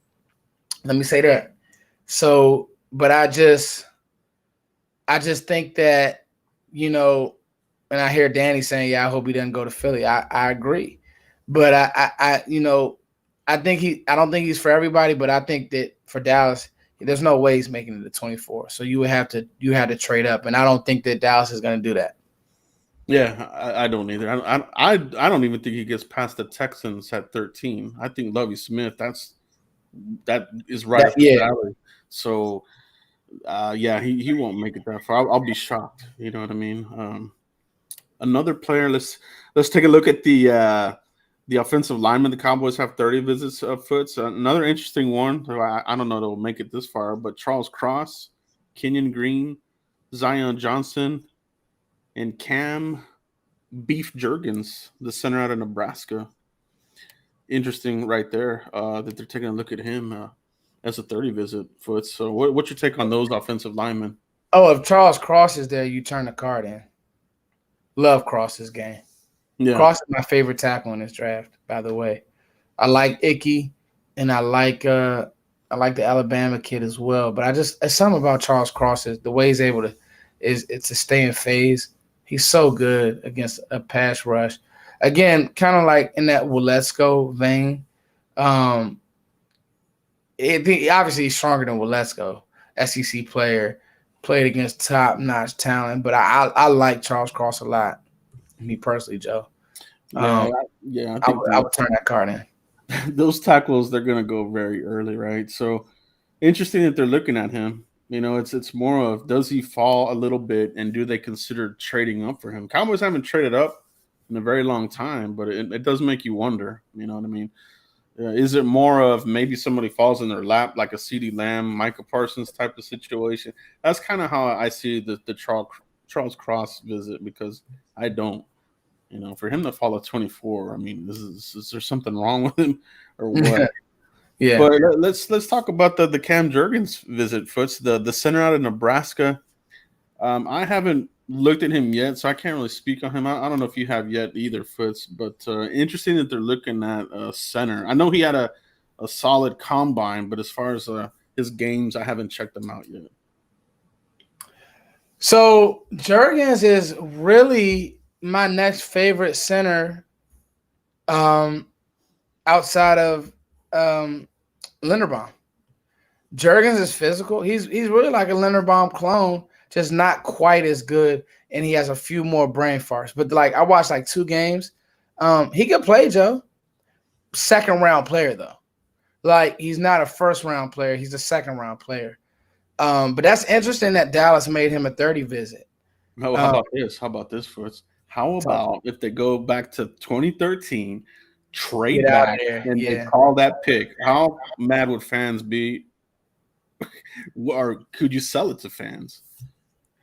Let me say that. So, but I just think that, and I hear Danny saying, yeah, I hope he doesn't go to Philly. I agree. But I don't think he's for everybody, but I think that for Dallas, there's no way he's making it to 24. So you had to trade up. And I don't think that Dallas is going to do that.
Yeah, I don't either. I don't even think he gets past the Texans at 13. I think Lovie Smith, that is right up the alley. So, he won't make it that far. I'll be shocked. You know what I mean? Another player. Let's take a look at the offensive lineman. The Cowboys have 30 visits of Foots. Another interesting one. I don't know if they'll make it this far, but Charles Cross, Kenyon Green, Zion Johnson, and Cam Beef Jurgens, the center out of Nebraska. Interesting right there that they're taking a look at him as a 30 visit Foots. So what's your take on those offensive linemen?
Oh, if Charles Cross is there, you turn the card in. Love Cross's game. Yeah. Cross is my favorite tackle in this draft, by the way. I like Icky, and I like the Alabama kid as well. But it's something about Charles Cross, the way he's able to stay in phase. He's so good against a pass rush. Again, kind of like in that Waletzko vein. Obviously he's stronger than Waletzko, SEC player, played against top-notch talent. But I like Charles Cross a lot. Me personally, Joe. I would turn that card in.
Those tackles, they're going to go very early, right? So interesting that they're looking at him. It's more of, does he fall a little bit, and do they consider trading up for him? Cowboys haven't traded up in a very long time, but it does make you wonder. You know what I mean? Is it more of maybe somebody falls in their lap, like a CeeDee Lamb, Micah Parsons type of situation? That's kind of how I see the Charles Cross visit, because I don't. For him to fall at 24, I mean, is there something wrong with him or what? Yeah. But let's talk about the Cam Jurgens visit, Foots, the center out of Nebraska. I haven't looked at him yet, so I can't really speak on him. I don't know if you have yet either, Foots, but interesting that they're looking at center. I know he had a solid combine, but as far as his games, I haven't checked them out yet.
So Jurgens is really my next favorite center outside of Linderbaum. Jurgens is physical. He's really like a Linderbaum clone, just not quite as good, and he has a few more brain farts. But I watched 2 games. He could play, Joe. Second-round player, though. He's not a first-round player. He's a second-round player. But that's interesting that Dallas made him a 30 visit.
How about this, Foots? How about if they go back to 2013, trade back, and they call that pick? How mad would fans be? Or could you sell it to fans?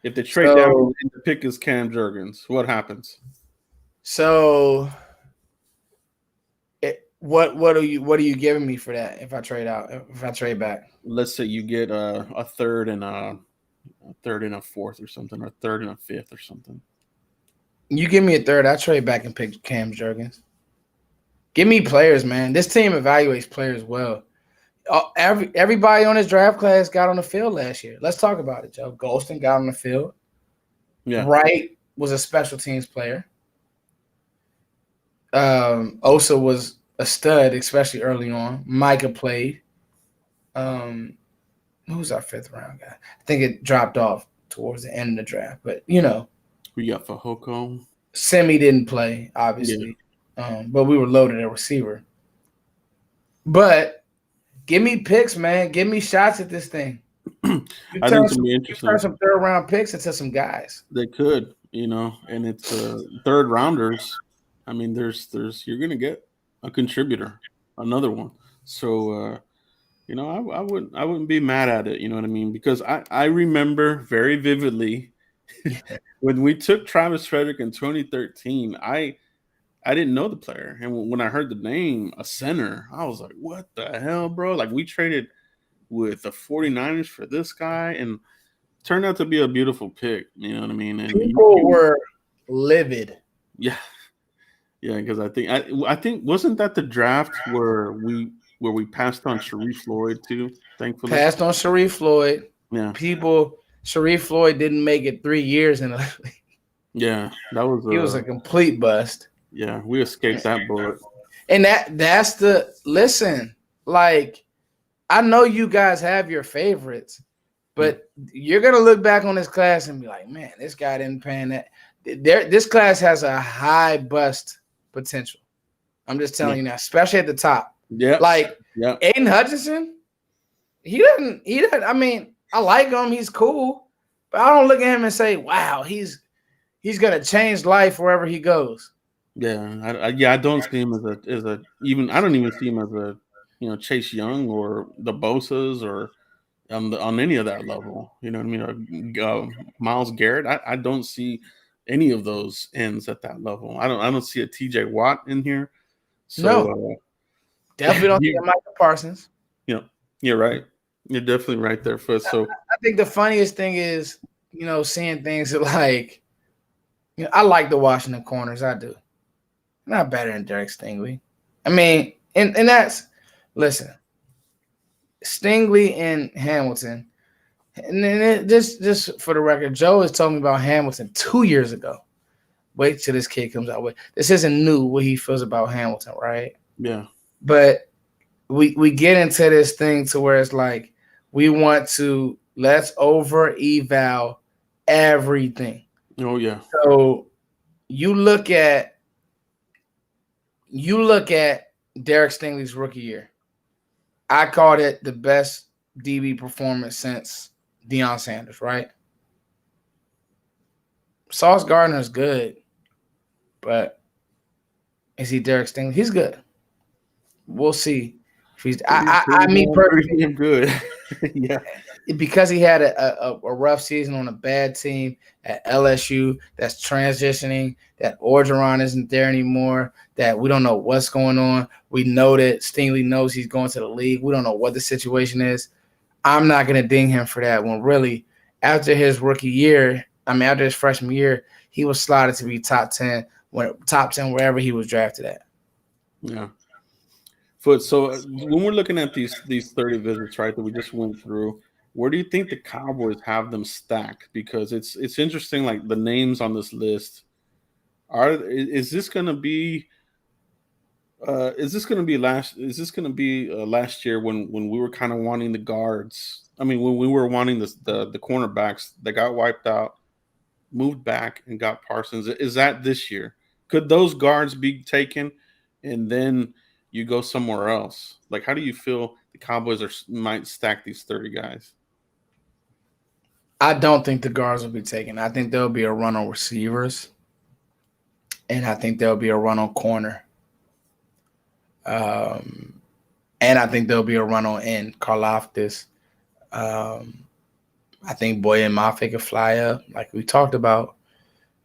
If they trade down and the pick is Cam Jurgens, what happens?
So what are you giving me for that if I trade out, if I trade back?
Let's say you get a third and a fourth or something, or a third and a fifth or something.
You give me a third, I trade back and pick Cam Jurgens. Give me players, man. This team evaluates players well. Everybody on his draft class got on the field last year. Let's talk about it, Joe. Golston got on the field.
Yeah.
Wright was a special teams player. Osa was a stud, especially early on. Micah played. Who was our 5th round guy? I think it dropped off towards the end of the draft, but
we got Fahoko.
Semi didn't play, obviously, but we were loaded at receiver. But give me picks, man. Give me shots at this thing.
I think it'll be interesting.
Turn some 3rd round picks into some guys.
They could, and it's 3rd rounders. I mean, there's you're gonna get a contributor, another one. So I wouldn't be mad at it, you know what I mean? Because I remember very vividly when we took Travis Frederick in 2013, I didn't know the player. And when I heard the name, a center, I was like, what the hell, bro? Like, we traded with the 49ers for this guy, and turned out to be a beautiful pick, you know what I mean? And
people were livid.
Yeah. Yeah, because I think wasn't that the draft where we passed on Sharif Floyd too, thankfully?
Passed on Sharif Floyd.
Yeah.
Sharif Floyd didn't make it 3 years in the league.
Yeah, that was
he was a complete bust.
Yeah, we escaped that bullet.
And that's listen, like, I know you guys have your favorites, but you're gonna look back on this class and be like, man, this guy didn't pan that. This class has a high bust potential. I'm just telling you now, especially at the top.
Yeah.
Like Aiden Hutchinson, he doesn't. I mean, I like him. He's cool, but I don't look at him and say, wow, he's gonna change life wherever he goes.
Yeah, I don't see him as a even. I don't even see him as a Chase Young or the Bosas or on any of that level. You know what I mean? Or, Myles Garrett. I don't see any of those ends at that level. I don't see a TJ Watt in here. So,
no, definitely don't see a Michael Parsons.
You're right. You're definitely right there, Foot. So
I think the funniest thing is seeing things like I like the Washington corners. I do. Not better than Derek Stingley. I mean, and that's listen, Stingley and Hamilton. And then just for the record, Joe has told me about Hamilton 2 years ago. Wait till this kid comes out with. This isn't new what he feels about Hamilton, right?
Yeah.
But we get into this thing to where it's like we want to let's over eval everything.
Oh yeah.
So you look at Derek Stingley's rookie year. I called it the best DB performance since Deion Sanders, right? Sauce Gardner's good, but is he Derek Stingley? He's good. We'll see. If he's me personally
good. Yeah.
Because he had a rough season on a bad team at LSU that's transitioning, that Orgeron isn't there anymore, that we don't know what's going on. We know that Stingley knows he's going to the league. We don't know what the situation is. I'm not going to ding him for that when really after his rookie year, after his freshman year, he was slotted to be top 10 wherever he was drafted at.
Yeah. Foot. So when we're looking at these 30 visits, right, that we just went through, where do you think the Cowboys have them stacked? Because it's interesting, like the names on this list. Is this going to be last year when we were kind of wanting the guards? I mean, when we were wanting the cornerbacks that got wiped out, moved back and got Parsons. Is that this year? Could those guards be taken and then you go somewhere else? Like, how do you feel the Cowboys might stack these 30 guys?
I don't think the guards will be taken. I think there'll be a run on receivers, and I think there'll be a run on corner. And I think there'll be a run on end. Karlaftis. I think Boye Mafe could fly up, like we talked about.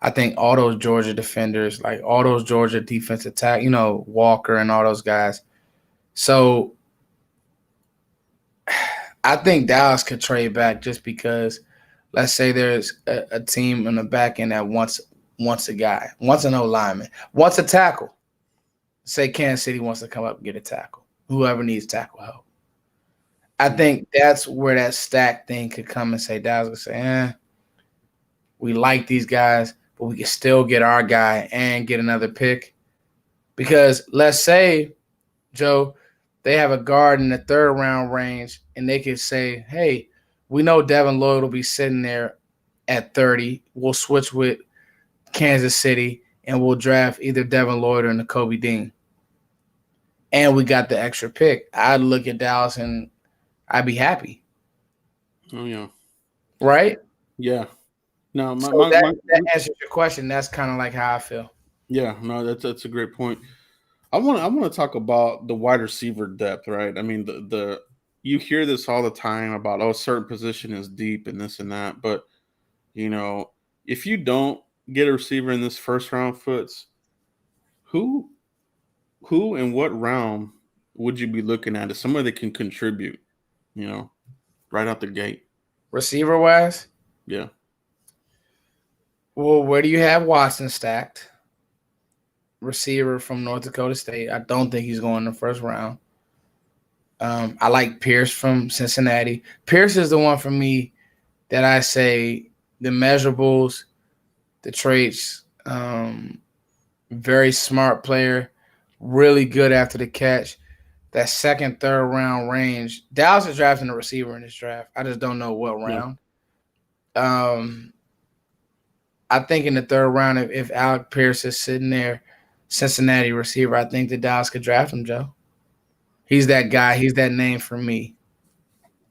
I think all those Georgia defenders, like all those Georgia defensive attack, Walker and all those guys. So I think Dallas could trade back just because, let's say there's a team in the back end that wants a guy, wants an O-lineman, wants a tackle. Say Kansas City wants to come up and get a tackle, whoever needs tackle help. I think that's where that stack thing could come and say, Dallas could say, we like these guys, but we can still get our guy and get another pick. Because let's say, Joe, they have a guard in the 3rd round range, and they could say, hey, we know Devin Lloyd will be sitting there at 30. We'll switch with Kansas City, and we'll draft either Devin Lloyd or Nakobe Dean. And we got the extra pick. I'd look at Dallas, and I'd be happy.
Oh, yeah.
Right?
Yeah. No,
that answers your question. That's kind of like how I feel.
Yeah, no, that's a great point. I want to talk about the wide receiver depth, right? I mean, the you hear this all the time about a certain position is deep and this and that, but if you don't get a receiver in this first round, Foots, who in what round would you be looking at as somebody that can contribute, right out the gate?
Receiver wise?
Yeah.
Well, where do you have Watson stacked? Receiver from North Dakota State. I don't think he's going in the first round. I like Pierce from Cincinnati. Pierce is the one for me that I say the measurables, the traits, very smart player, really good after the catch. That 2nd, 3rd round range. Dallas is drafting a receiver in this draft. I just don't know what round. Yeah. I think in the 3rd round, if Alec Pierce is sitting there, Cincinnati receiver, I think the Dallas could draft him, Joe. He's that guy. He's that name for me.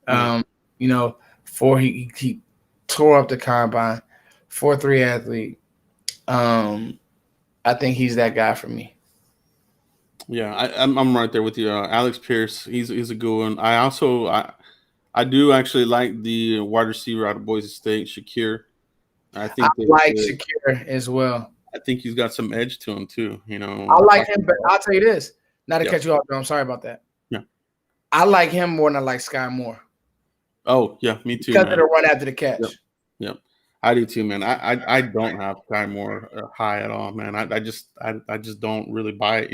Before he tore up the combine, 4.3 athlete. I think he's that guy for me.
Yeah, I'm right there with you. Alex Pierce, he's a good one. I do actually like the wide receiver out of Boise State, Shakir. I
like Shakir as well.
I think he's got some edge to him too.
I like him, but I'll tell you this. Not to cut you off, Joe. I'm sorry about that.
Yeah.
I like him more than I like Sky Moore.
Oh, yeah, me too.
Because of the run after the catch.
Yep. I do too, man. I don't have Sky Moore high at all, man. I just don't really buy it.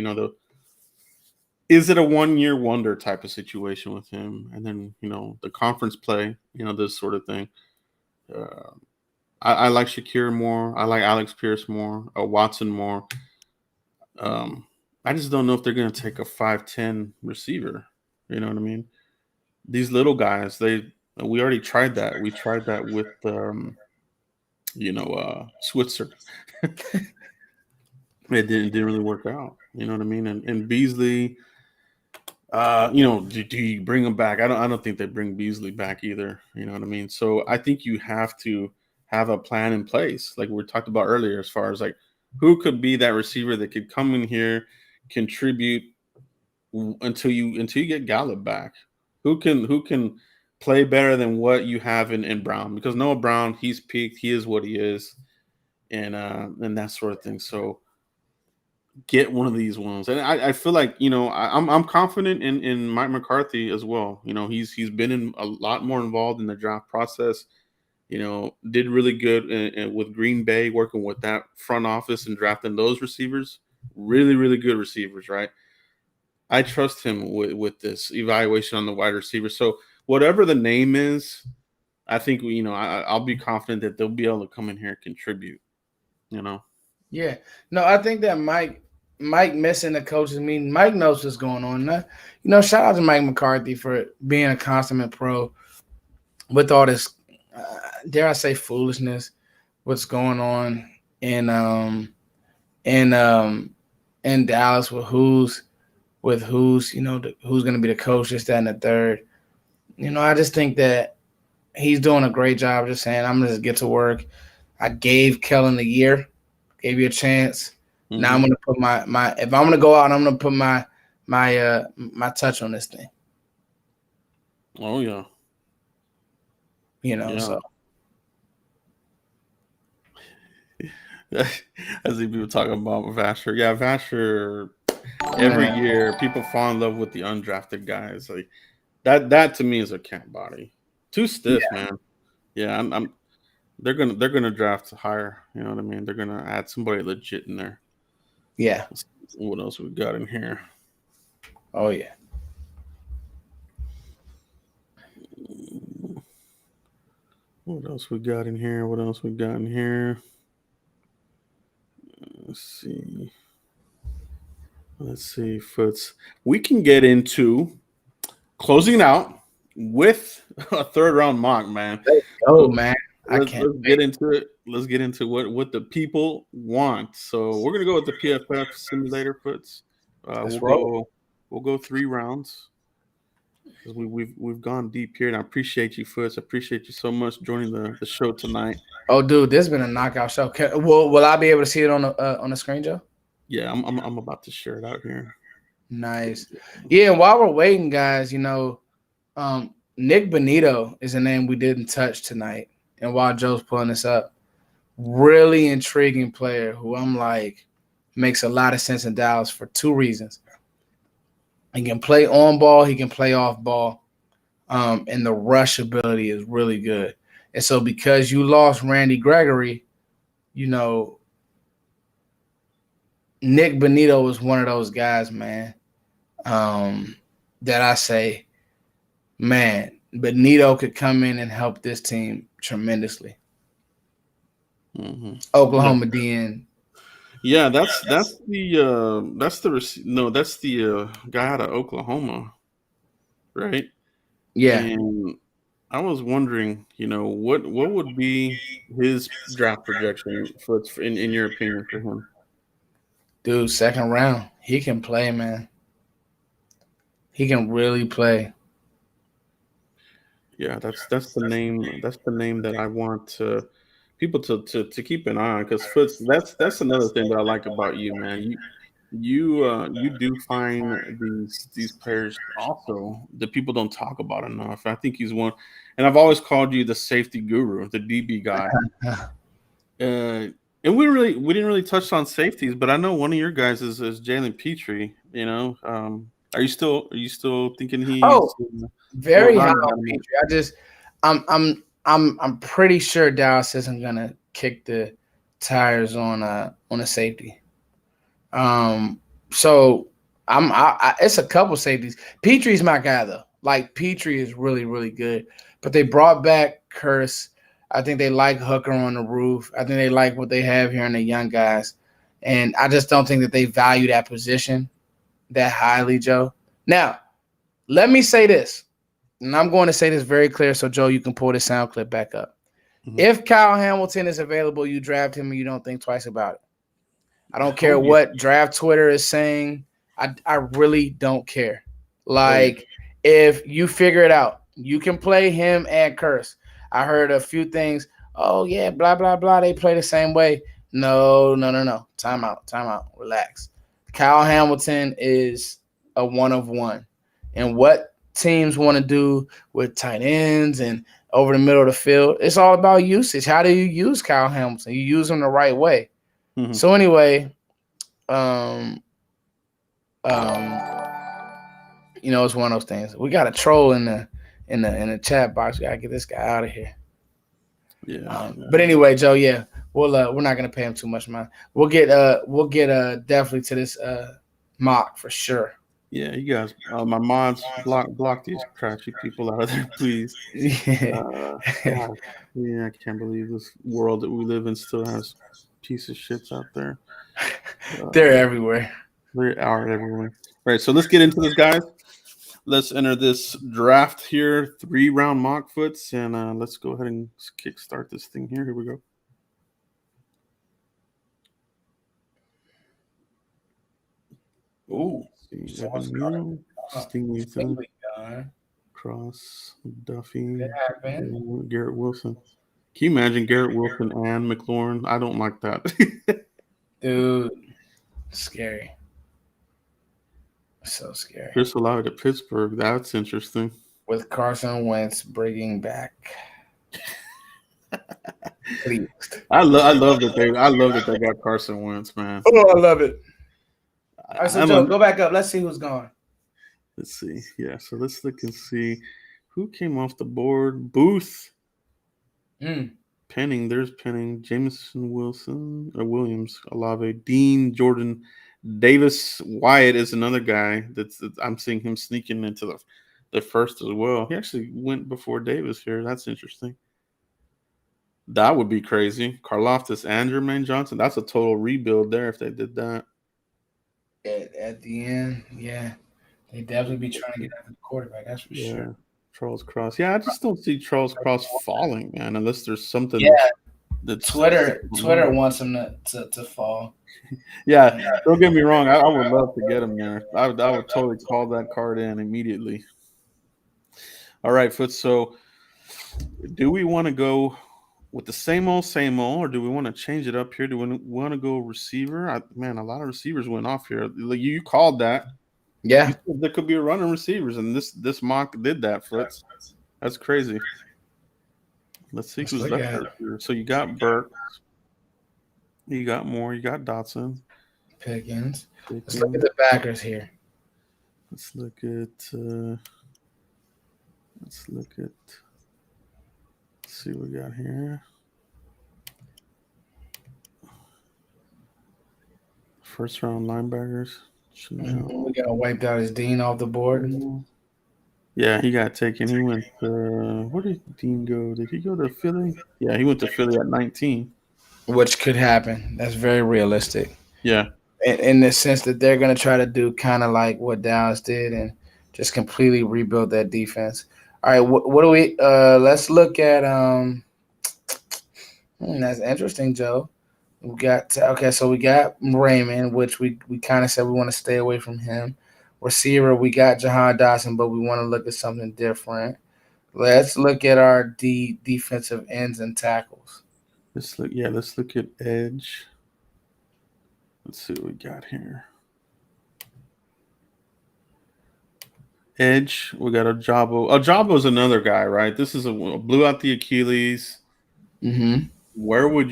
Is it a 1-year wonder type of situation with him? And then, the conference play, this sort of thing. I like Shakir more. I like Alex Pierce more. Watson more. I just don't know if they're going to take a 5'10" receiver. You know what I mean? These little guys, we already tried that. We tried that with, Switzer. It didn't really work out. You know what I mean? And Beasley, do you bring him back? I don't think they bring Beasley back either. You know what I mean? So I think you have to have a plan in place, like we talked about earlier, as far as like who could be that receiver that could come in here, contribute until you get Gallup back. Who can play better than what you have in Brown? Because Noah Brown, he's peaked, he is what he is, and that sort of thing. So get one of these ones, and I feel like I'm confident in Mike McCarthy as well. He's been a lot more involved in the draft process. Did really good with Green Bay, working with that front office and drafting those receivers. Really, really good receivers, right? I trust him with this evaluation on the wide receiver. So whatever the name is, I think I'll be confident that they'll be able to come in here and contribute.
Yeah. No, I think that Mike missing the coaches meeting. Mike knows what's going on. Shout out to Mike McCarthy for being a consummate pro with all this, dare I say, foolishness. What's going on in Dallas with who's going to be the coach, this, that, and the third. I just think that he's doing a great job. Just saying, I'm going to just get to work. I gave Kellen a year, gave you a chance. Mm-hmm. Now I'm going to put my if I'm going to go out, I'm going to put my touch on this thing.
Oh yeah.
So.
I see people talking about Vasher. Yeah, Vasher. Every year, people fall in love with the undrafted guys. Like that to me is a camp body. Too stiff, man. Yeah, they're gonna draft higher. You know what I mean? They're gonna add somebody legit in there.
Yeah.
What else we got in here?
Oh yeah.
What else we got in here? Let's see. Foots. We can get into closing out with a third round mock, man.
Oh man,
Let's get into it. Let's get into what the people want. So we're gonna go with the PFF simulator Foots. We'll go 3 rounds. Because we've gone deep here, and I appreciate you, Foots. I appreciate you so much joining the show tonight.
Oh, dude, this has been a knockout show. Will I be able to see it on the screen, Joe?
Yeah, I'm about to share it out here.
Nice. Yeah, and while we're waiting, guys, Nick Bonito is a name we didn't touch tonight. And while Joe's pulling this up, really intriguing player who I'm like makes a lot of sense in Dallas for 2 reasons. He can play on ball, he can play off ball, and the rush ability is really good. And so because you lost Randy Gregory, Nick Bonito was one of those guys, man, that I say, man, Bonito could come in and help this team tremendously.
Mm-hmm.
Oklahoma DN.
Yeah, that's the guy out of Oklahoma, right?
Yeah.
And I was wondering, what would be his draft projection in your opinion for him?
Dude, 2nd round. He can play, man. He can really play.
Yeah, that's the name. That's the name that I want people to keep an eye on, because Foots. That's another thing that I like about you, man. You do find these players also that people don't talk about enough. I think he's one, and I've always called you the safety guru, the DB guy. And we didn't really touch on safeties, but I know one of your guys is Jalen Petrie. Are you still thinking he's
very high on Petrie? I'm pretty sure Dallas isn't gonna kick the tires on a safety. So it's a couple safeties. Petrie's my guy though. Like Petrie is really, really good. But they brought back Curse. I think they like Hooker on the roof. I think they like what they have here in the young guys. And I just don't think that they value that position that highly, Joe. Now, let me say this. And I'm going to say this very clear so, Joe, you can pull this sound clip back up. Mm-hmm. If Kyle Hamilton is available, you draft him and you don't think twice about it. I don't care what draft Twitter is saying. I really don't care. Like, if you figure it out, you can play him and Curse. I heard a few things. Oh, yeah, blah, blah, blah. They play the same way. No. Time out. Relax. Kyle Hamilton is a one of one. And what teams want to do with tight ends and over the middle of the field, it's all about usage. How do you use Kyle Hamilton? You use him the right way. Mm-hmm. So anyway, it's one of those things. We got a troll in the chat box. We gotta get this guy out of here.
Yeah.
But anyway, Joe, yeah, we're not gonna pay him too much mind. We'll get definitely to this mock for sure.
Yeah, you guys, my mods block these trashy people out of there, please.
Yeah.
I can't believe this world that we live in still has piece of shits out there.
They're everywhere.
They are everywhere. All right, so let's get into this, guys. Let's enter this draft here, 3-round mock Foots, and let's go ahead and kickstart this thing here. Here we go.
Ooh.
Stingley, Cross, Duffy, Garrett Wilson. Can you imagine Garrett Wilson and McLaurin? I don't like that.
Dude, scary. So scary.
Chris Olave to Pittsburgh. That's interesting.
With Carson Wentz bringing back.
I love that they got Carson Wentz, man.
Oh, I love it. All right, so Joe, go back up. Let's see who's gone.
Let's see. Yeah, so let's look and see who came off the board. Booth. Penning. There's Penning. Jameson Williams, Olave, Dean, Jordan, Davis. Wyatt is another guy that's I'm seeing him sneaking into the first as well. He actually went before Davis here. That's interesting. That would be crazy. Karlaftis and Jermaine Johnson. That's a total rebuild there if they did that.
At the end, yeah. They definitely be trying to get after the quarterback, that's for sure.
Charles Cross. Yeah, I just don't see Charles Cross falling, man, unless there's something that's
Twitter wants him to fall.
Yeah, don't get me wrong. I would love to get him there. I would totally call that card in immediately. All right, Foots. So, do we want to go with the same old, or do we want to change it up here? Do we want to go receiver? Man, a lot of receivers went off here. You called that.
Yeah.
There could be a run of receivers, and this mock did that, Foots. That's crazy. Let's see who's left here. So you got Burks. You got Moore. You got Dotson.
Pickens. Let's look at the backers here.
Let's look at. Let's see what we got here. First round linebackers.
We got wiped out his Dean off the board.
Yeah, he got taken. He went. Where did Dean go? Did he go to Philly? Yeah, he went to Philly at 19.
Which could happen. That's very realistic.
Yeah.
In the sense that they're going to try to do kind of like what Dallas did and just completely rebuild that defense. All right, what do we let's look at that's interesting, Joe. We got so we got Raymond, which we kind of said we want to stay away from him. Receiver, we got Jahan Dotson, but we want to look at something different. Let's look at our defensive ends and tackles.
Let's look at edge. Let's see what we got here. Edge, we got Ojabo. Ojabo's another guy, right? This is blew out the Achilles.
Mm-hmm.
Where would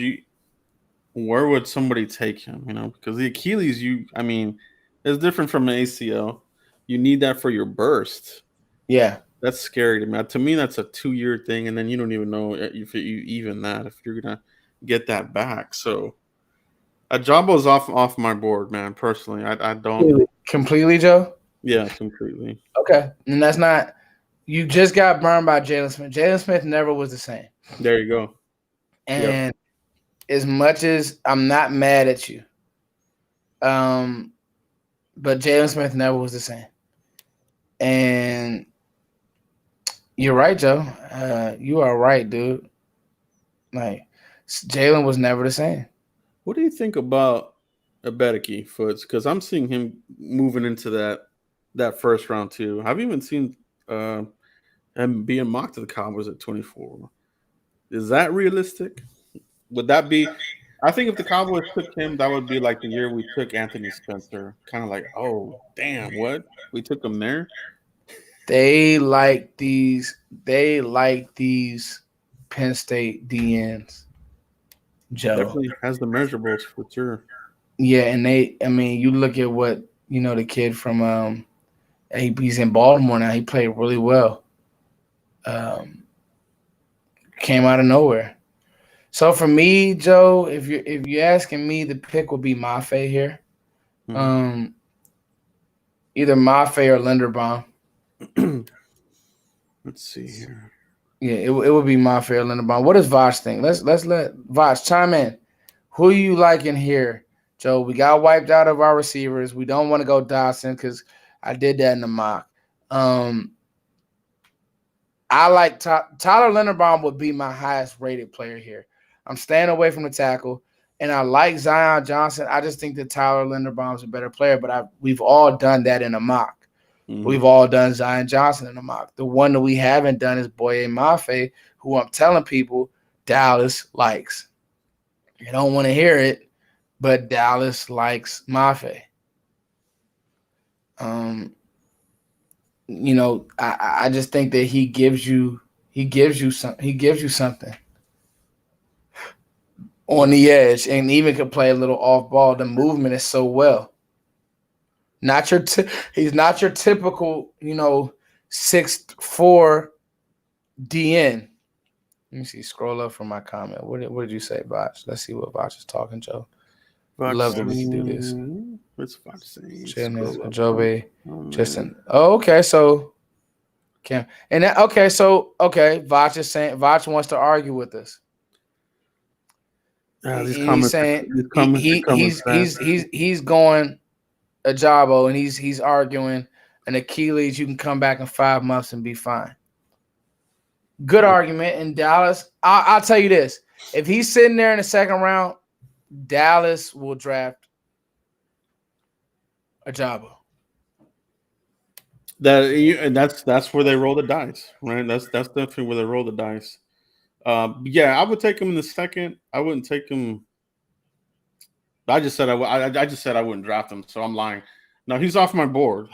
somebody take him? Because the Achilles, it's different from an ACL. You need that for your burst.
Yeah,
that's scary to me. To me, that's a 2-year thing, and then you don't even know if you even that if you're gonna get that back. So, Ojabo's off my board, man. Personally, I don't
completely, Joe.
Yeah, completely.
Okay. And that's not – you just got burned by Jalen Smith. Jalen Smith never was the same.
There you go.
And as much as I'm not mad at you, but Jalen Smith never was the same. And you're right, Joe. You are right, dude. Like, Jalen was never the same.
What do you think about Abedeki, Foots? Because I'm seeing him moving into that first round too. I've even seen him being mocked to the Cowboys at 24. Is that realistic? Would that be? I think if the Cowboys took him, that would be like the year we took Anthony Spencer. Kind of like, oh damn, what we took him there.
They like these Penn State DNs. Joe
definitely has the measurables for sure.
Yeah, and you look at what the kid from he's in Baltimore now. He played really well. Came out of nowhere. So for me, Joe, if you're asking me, the pick would be Mafe here. Mm-hmm. Either Mafe or Linderbaum.
Let's see here.
Yeah, it would be Mafe or Linderbaum. What does Voch think? Let's let Voch chime in. Who you liking here, Joe? We got wiped out of our receivers. We don't want to go Dotson because I did that in the mock. I like Tyler Linderbaum would be my highest rated player here. I'm staying away from the tackle, and I like Zion Johnson. I just think that Tyler Linderbaum's a better player, but we've all done that in a mock. Mm-hmm. We've all done Zion Johnson in a mock. The one that we haven't done is Boye Mafe, who I'm telling people Dallas likes. You don't want to hear it, but Dallas likes Mafe. I just think that he gives you something on the edge, and even can play a little off ball. The movement is so well. He's not your typical, 6'4" DN. Let me see. Scroll up for my comment. What did you say, Voch? Let's see what Voch is talking, Joe.
Voch
love that we can do this.
What's Voch saying?
Ajobe, Justin. Oh, okay. So, Voch is saying Voch wants to argue with us. He's saying he's going Ajabo, and he's arguing an Achilles. You can come back in 5 months and be fine. Good argument in Dallas. I'll tell you this: if he's sitting there in the second round, Dallas will draft Ajabo.
That's where they roll the dice, right? That's definitely where they roll the dice. Yeah, I would take him in the second. I wouldn't take him. I just said I just said I wouldn't draft him, so I'm lying. No, he's off my board.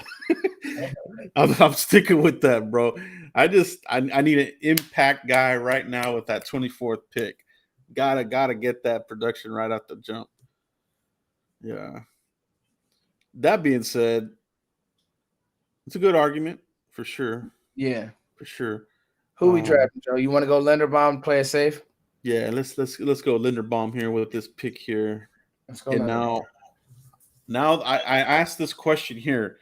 I'm sticking with that, bro. I need an impact guy right now with that 24th pick. Gotta get that production right off the jump. Yeah. That being said, it's a good argument for sure.
Yeah,
for sure.
Who we drafting, Joe? You want to go Linderbaum, play it safe?
Yeah, let's go Linderbaum here with this pick here.
Let's go.
And now I asked this question here.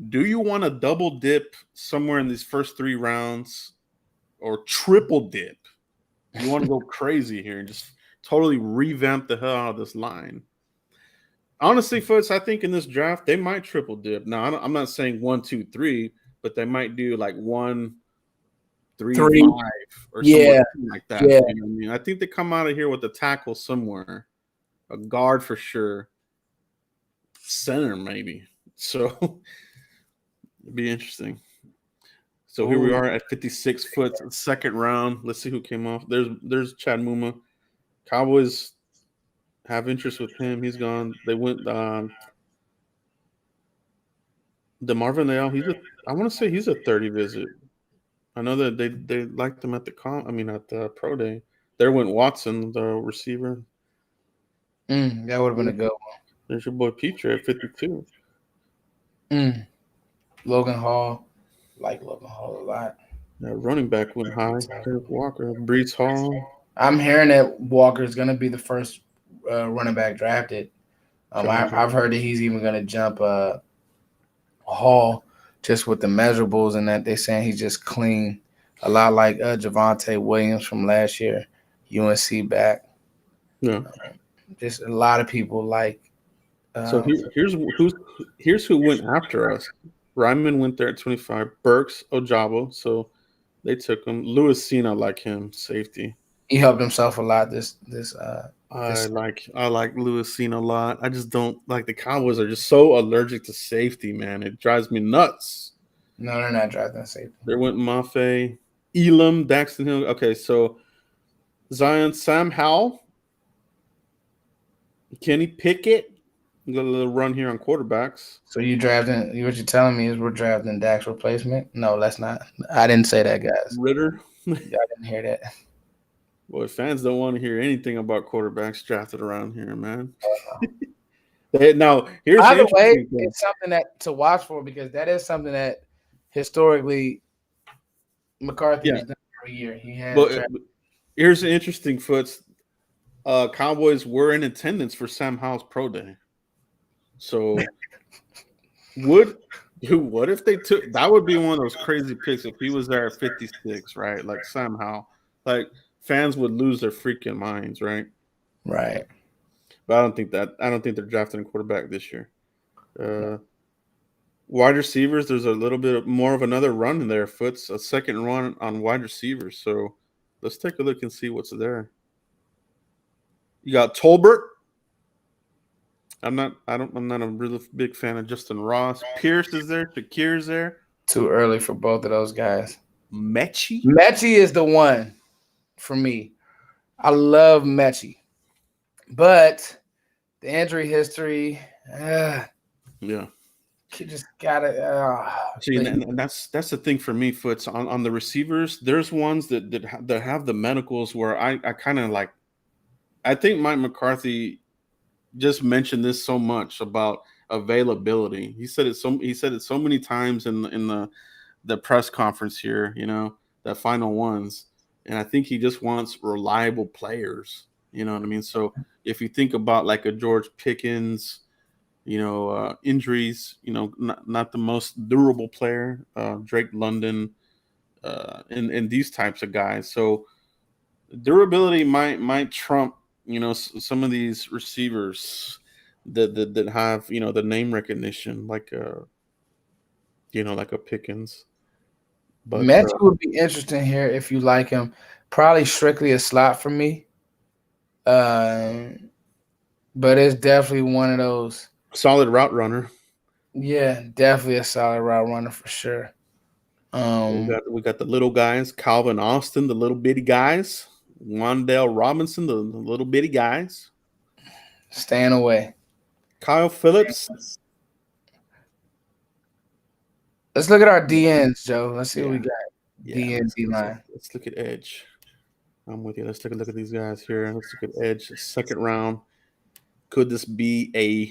Do you want to double dip somewhere in these first 3 rounds or triple dip? You want to go crazy here and just totally revamp the hell out of this line? Honestly, folks, I think in this draft, they might triple dip. Now, I'm not saying 1, 2, 3, but they might do like 1, 3, 5 or something like that.
Yeah.
You know what I mean? I think they come out of here with a tackle somewhere, a guard for sure, center maybe. So it'd be interesting. So here we are at 56 foot, second round. Let's see who came off. There's Chad Muma. Cowboys have interest with him. He's gone. They went DeMarvin Leal. I want to say he's a 30 visit. I know that they liked him at the pro day. There went Watson, the receiver.
That would have been a good one.
There's your boy Petrie at 52.
Logan Hall. Like Logan Hall a lot.
That running back went high. Derek Walker, Brees Hall.
I'm hearing that Walker is going to be the first running back drafted. I've heard that he's even going to jump Hall just with the measurables and that they're saying he's just clean. A lot like Javonte Williams from last year, UNC back.
Yeah.
Just a lot of people like.
So here's who went after us. Ryman went there at 25. Burks, Ojabo. So they took him. Lewis Cena, like him, safety.
He helped himself a lot.
I like Lewis Cena a lot. I just don't like the Cowboys are just so allergic to safety, man. It drives me nuts.
No, they're not driving safety.
There went Mafe, Elam, Daxton Hill. Okay, so Zion, Sam Howell, Kenny Pickett. Got a little run here on quarterbacks.
So what you're telling me is we're drafting Dak's replacement? No, that's not. I didn't say that, guys.
Ritter.
I didn't hear that.
Boy, fans don't want to hear anything about quarterbacks drafted around here, man. Here's
by the way, it's something that to watch for because that is something that historically McCarthy has done every year. He has.
Here's the interesting foots. Cowboys were in attendance for Sam Howell's pro day. So what if they took that would be one of those crazy picks if he was there at 56, right? Like Sam Howell. Like fans would lose their freaking minds, right?
Right.
But I don't think they're drafting a quarterback this year. Wide receivers, there's a little bit more of another run in there, Foots, a second run on wide receivers. So let's take a look and see what's there. You got Tolbert. I'm not a really big fan of Justin Ross. Pierce is there. Shakir's there.
Too early for both of those guys.
Mechie
is the one for me. I love Mechie. But the injury history,
yeah.
You just gotta
see, and that's the thing for me, Foots. On the receivers, there's ones that have the medicals where I kind of like. I think Mike McCarthy just mentioned this so much about availability. He said it so many times in the press conference here, the final ones. And I think he just wants reliable players. You know what I mean? So if you think about like a George Pickens, injuries, not the most durable player, Drake London, and these types of guys. So durability might trump, some of these receivers that have the name recognition, like like a Pickens. But
Metchie would be interesting here if you like him. Probably strictly a slot for me. But it's definitely one of those.
solid route runner.
Yeah, definitely a solid route runner for sure.
We got the little guys, Calvin Austin, the little bitty guys, Wandale Robinson, the little bitty guys,
Staying away.
Kyle Phillips.
Let's look at our DNs, Joe. Let's see what we got.
Yeah,
DN, D-line.
let's look at edge. I'm with you. Let's take a look at these guys here. Let's look at edge. Second round. Could this be a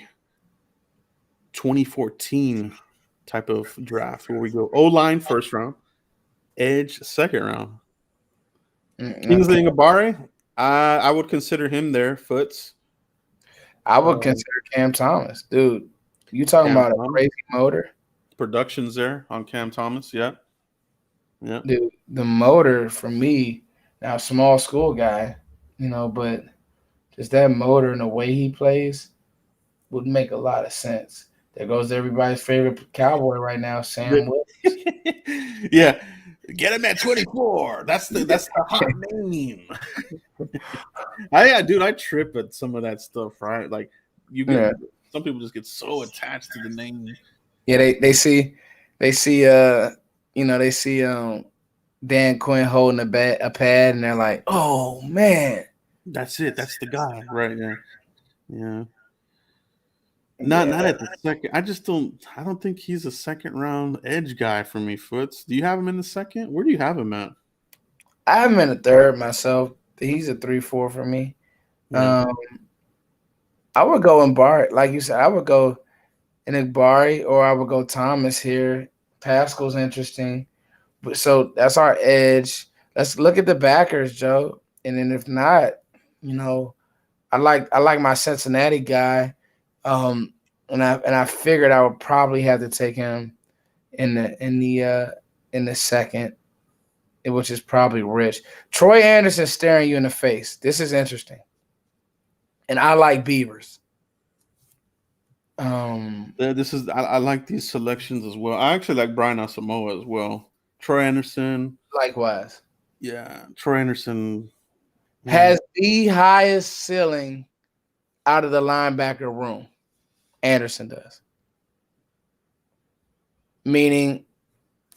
2014 type of draft where we go O-line first round, edge second round? Kingsley Ngabare, I would consider him there. Foots.
I would consider Cam Thomas, dude. You talking about a crazy motor?
Productions there on Cam Thomas, yeah.
Dude, the motor for me, now small school guy, but just that motor and the way he plays would make a lot of sense. There goes everybody's favorite Cowboy right now, Sam Williams.
Yeah. Get him at 24. That's the hot name. I trip at some of that stuff, right? Like some people just get so attached to the name.
Yeah, they see Dan Quinn holding a pad, and they're like, "Oh man,
that's it. That's the guy right there." Yeah. Not at the second. I don't think he's a second round edge guy for me, Foots. Do you have him in the second? Where do you have him at?
I have him in the third myself. He's a 3-4 for me. I would go in Bart, like you said. I would go in Igbari, or I would go Thomas here. Pascal's interesting. So that's our edge. Let's look at the backers, Joe. And then if not, I like my Cincinnati guy. And I figured I would probably have to take him in the second, which is probably Rich. Troy Anderson staring you in the face. This is interesting. And I like Beavers.
I like these selections as well. I actually like Brian Asamoah as well. Troy Anderson.
Likewise.
Yeah, Troy Anderson
has the highest ceiling out of the linebacker room. Anderson does. Meaning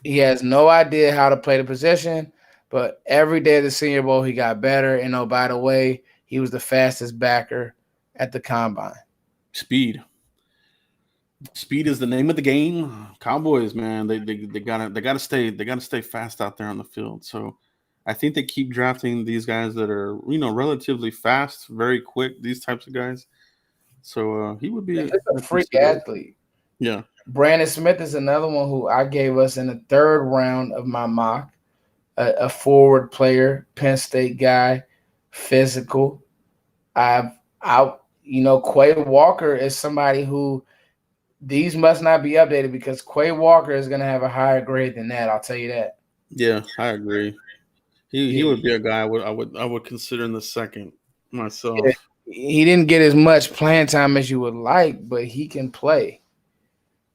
he has no idea how to play the position, but every day of the Senior Bowl he got better. And oh, by the way, he was the fastest backer at the combine.
Speed is the name of the game. Cowboys, man, they gotta stay fast out there on the field. So I think they keep drafting these guys that are relatively fast, very quick. These types of guys. So he would be
a freak athlete.
Yeah.
Brandon Smith is another one who I gave us in the third round of my mock. A forward player, Penn State guy, physical. Quay Walker is somebody who these must not be updated because Quay Walker is going to have a higher grade than that. I'll tell you that.
Yeah, I agree. He would be a guy I would consider in the second myself.
Yeah. He didn't get as much playing time as you would like, but he can play.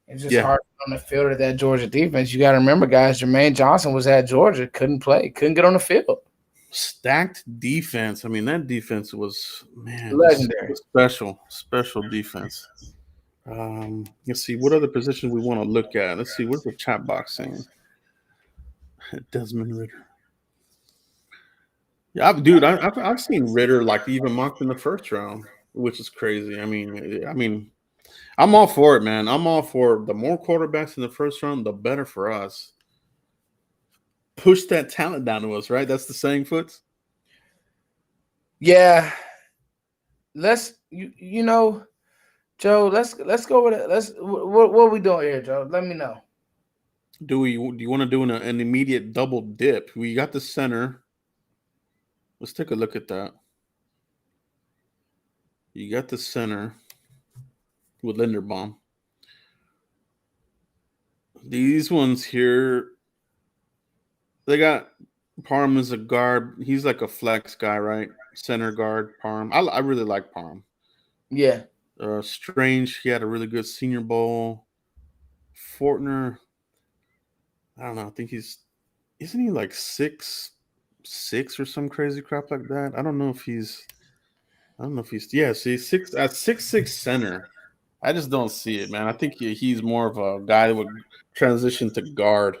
It's just hard on the field of that Georgia defense. You got to remember, guys, Jermaine Johnson was at Georgia, couldn't play, couldn't get on the field.
Stacked defense. I mean, that defense was,
legendary.
Special defense. Let's see what other positions we want to look at. Let's see what's the chat box saying. Desmond Ritter. Yeah, dude, I've seen Ritter like even mocked in the first round, which is crazy. I mean, I'm all for it, man. I'm all for the more quarterbacks in the first round, the better for us. Push that talent down to us, right? That's the saying, Foots.
Yeah. Let's Joe, let's go with it. What are we doing here, Joe? Let me know.
Do you want to do an immediate double dip? We got the center. Let's take a look at that. You got the center with Linderbaum. These ones here, they got Parham is a guard. He's like a flex guy, right? Center guard, Parham. I really like Parham.
Yeah.
Strange, he had a really good Senior Bowl. Fortner, I don't know. I think isn't he like 6'6" or some crazy crap like that? I don't know if he's yeah. See, 6'6" center. I just don't see it, man. I think he's more of a guy that would transition to guard.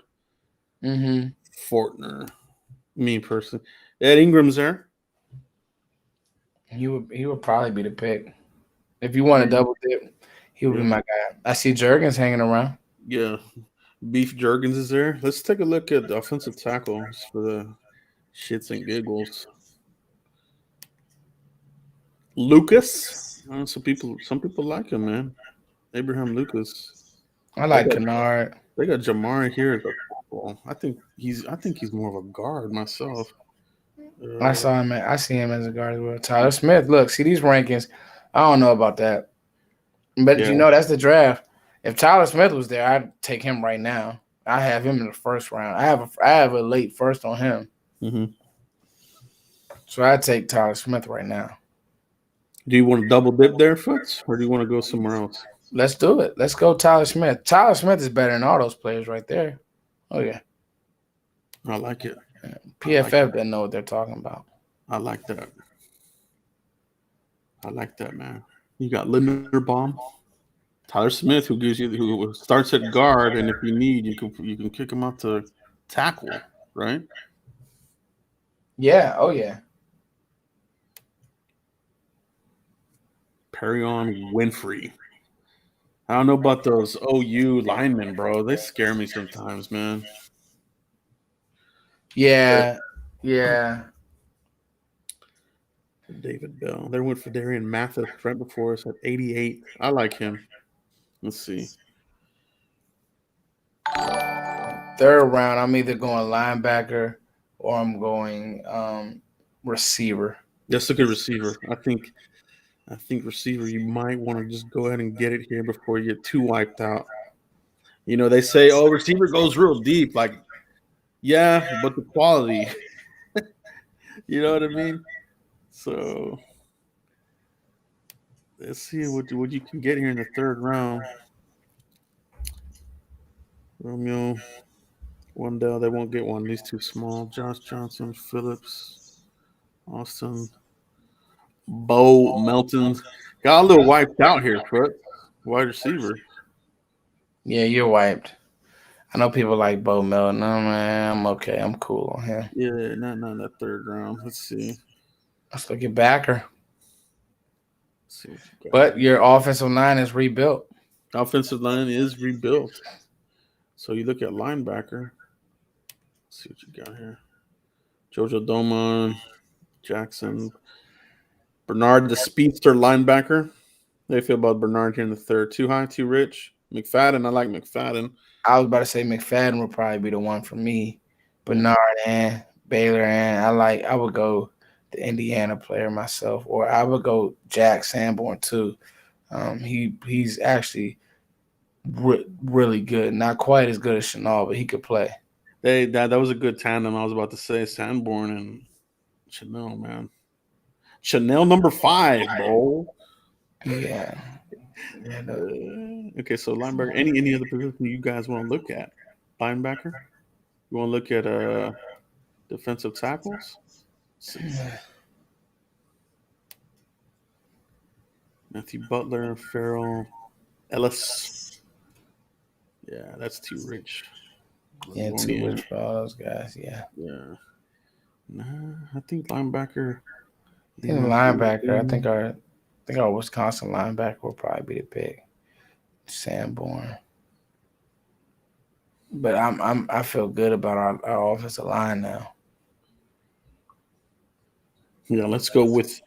Mm-hmm.
Fortner, me personally. Ed Ingram's there.
He would probably be the pick. If you want to double dip, he would be my guy. I see Jurgens hanging around.
Yeah. Beef Jurgens is there. Let's take a look at the offensive tackles for the shits and giggles. Lucas. Some people like him, man. Abraham Lucas.
I like Kennard.
They got Jamari here at the football. I think he's more of a guard myself.
I see him as a guard as well. Tyler Smith. Look, see these rankings. I don't know about that. But that's the draft. If Tyler Smith was there, I'd take him right now. I have him in the first round. I have a late first on him.
Mm-hmm.
So I'd take Tyler Smith right now.
Do you want to double dip there, Foots, or do you want to go somewhere else?
Let's do it. Let's go Tyler Smith. Tyler Smith is better than all those players right there. Oh, yeah.
I like it.
PFF doesn't know what they're talking about.
I like that. Man. You got Linderbaum, Tyler Smith, who starts at guard, and if you need, you can kick him out to tackle, right?
Yeah. Oh, yeah.
Perrion Winfrey. I don't know about those OU linemen, bro. They scare me sometimes, man.
Yeah.
David Bell. They went for Darian Mathis right before us at 88. I like him. Let's see.
Third round, I'm either going linebacker or I'm going receiver.
Let's look at receiver. I think receiver, you might want to just go ahead and get it here before you get too wiped out. They say, receiver goes real deep. Like, yeah, but the quality. You know what I mean? So let's see what you can get here in the third round. Romeo, Wendell, they won't get one. These too small. Josh Johnson, Phillips, Austin, Bo Melton. Got a little wiped out here, Foot. Wide receiver.
Yeah, you're wiped. I know people like Bo Melton. No, man, I'm okay. I'm cool on him.
Yeah, not in that third round. Let's see.
Let's look at backer. But your offensive line is rebuilt.
Offensive line is rebuilt. So you look at linebacker. Let's see what you got here. Jojo Doman, Jackson, Bernard, the speedster linebacker. How do you feel about Bernard here in the third? Too high, too rich? McFadden, I like McFadden.
I was about to say McFadden would probably be the one for me. Bernard and Baylor and I would go the Indiana player myself, or I would go Jack Sanborn too. He's actually really good. Not quite as good as Chenal, but he could play.
That was a good tandem. I was about to say Sanborn and Chenal, man. Chenal number 5, bro.
Yeah.
Okay, so linebacker. Any other position you guys want to look at? Linebacker. You want to look at defensive tackles? Matthew Butler, Farrell, Ellis. Yeah, that's too rich.
Yeah, too rich for all those guys. Yeah.
Nah, I think linebacker.
I think our Wisconsin linebacker will probably be the pick. Sanborn. But I feel good about our offensive line now.
Yeah, let's go with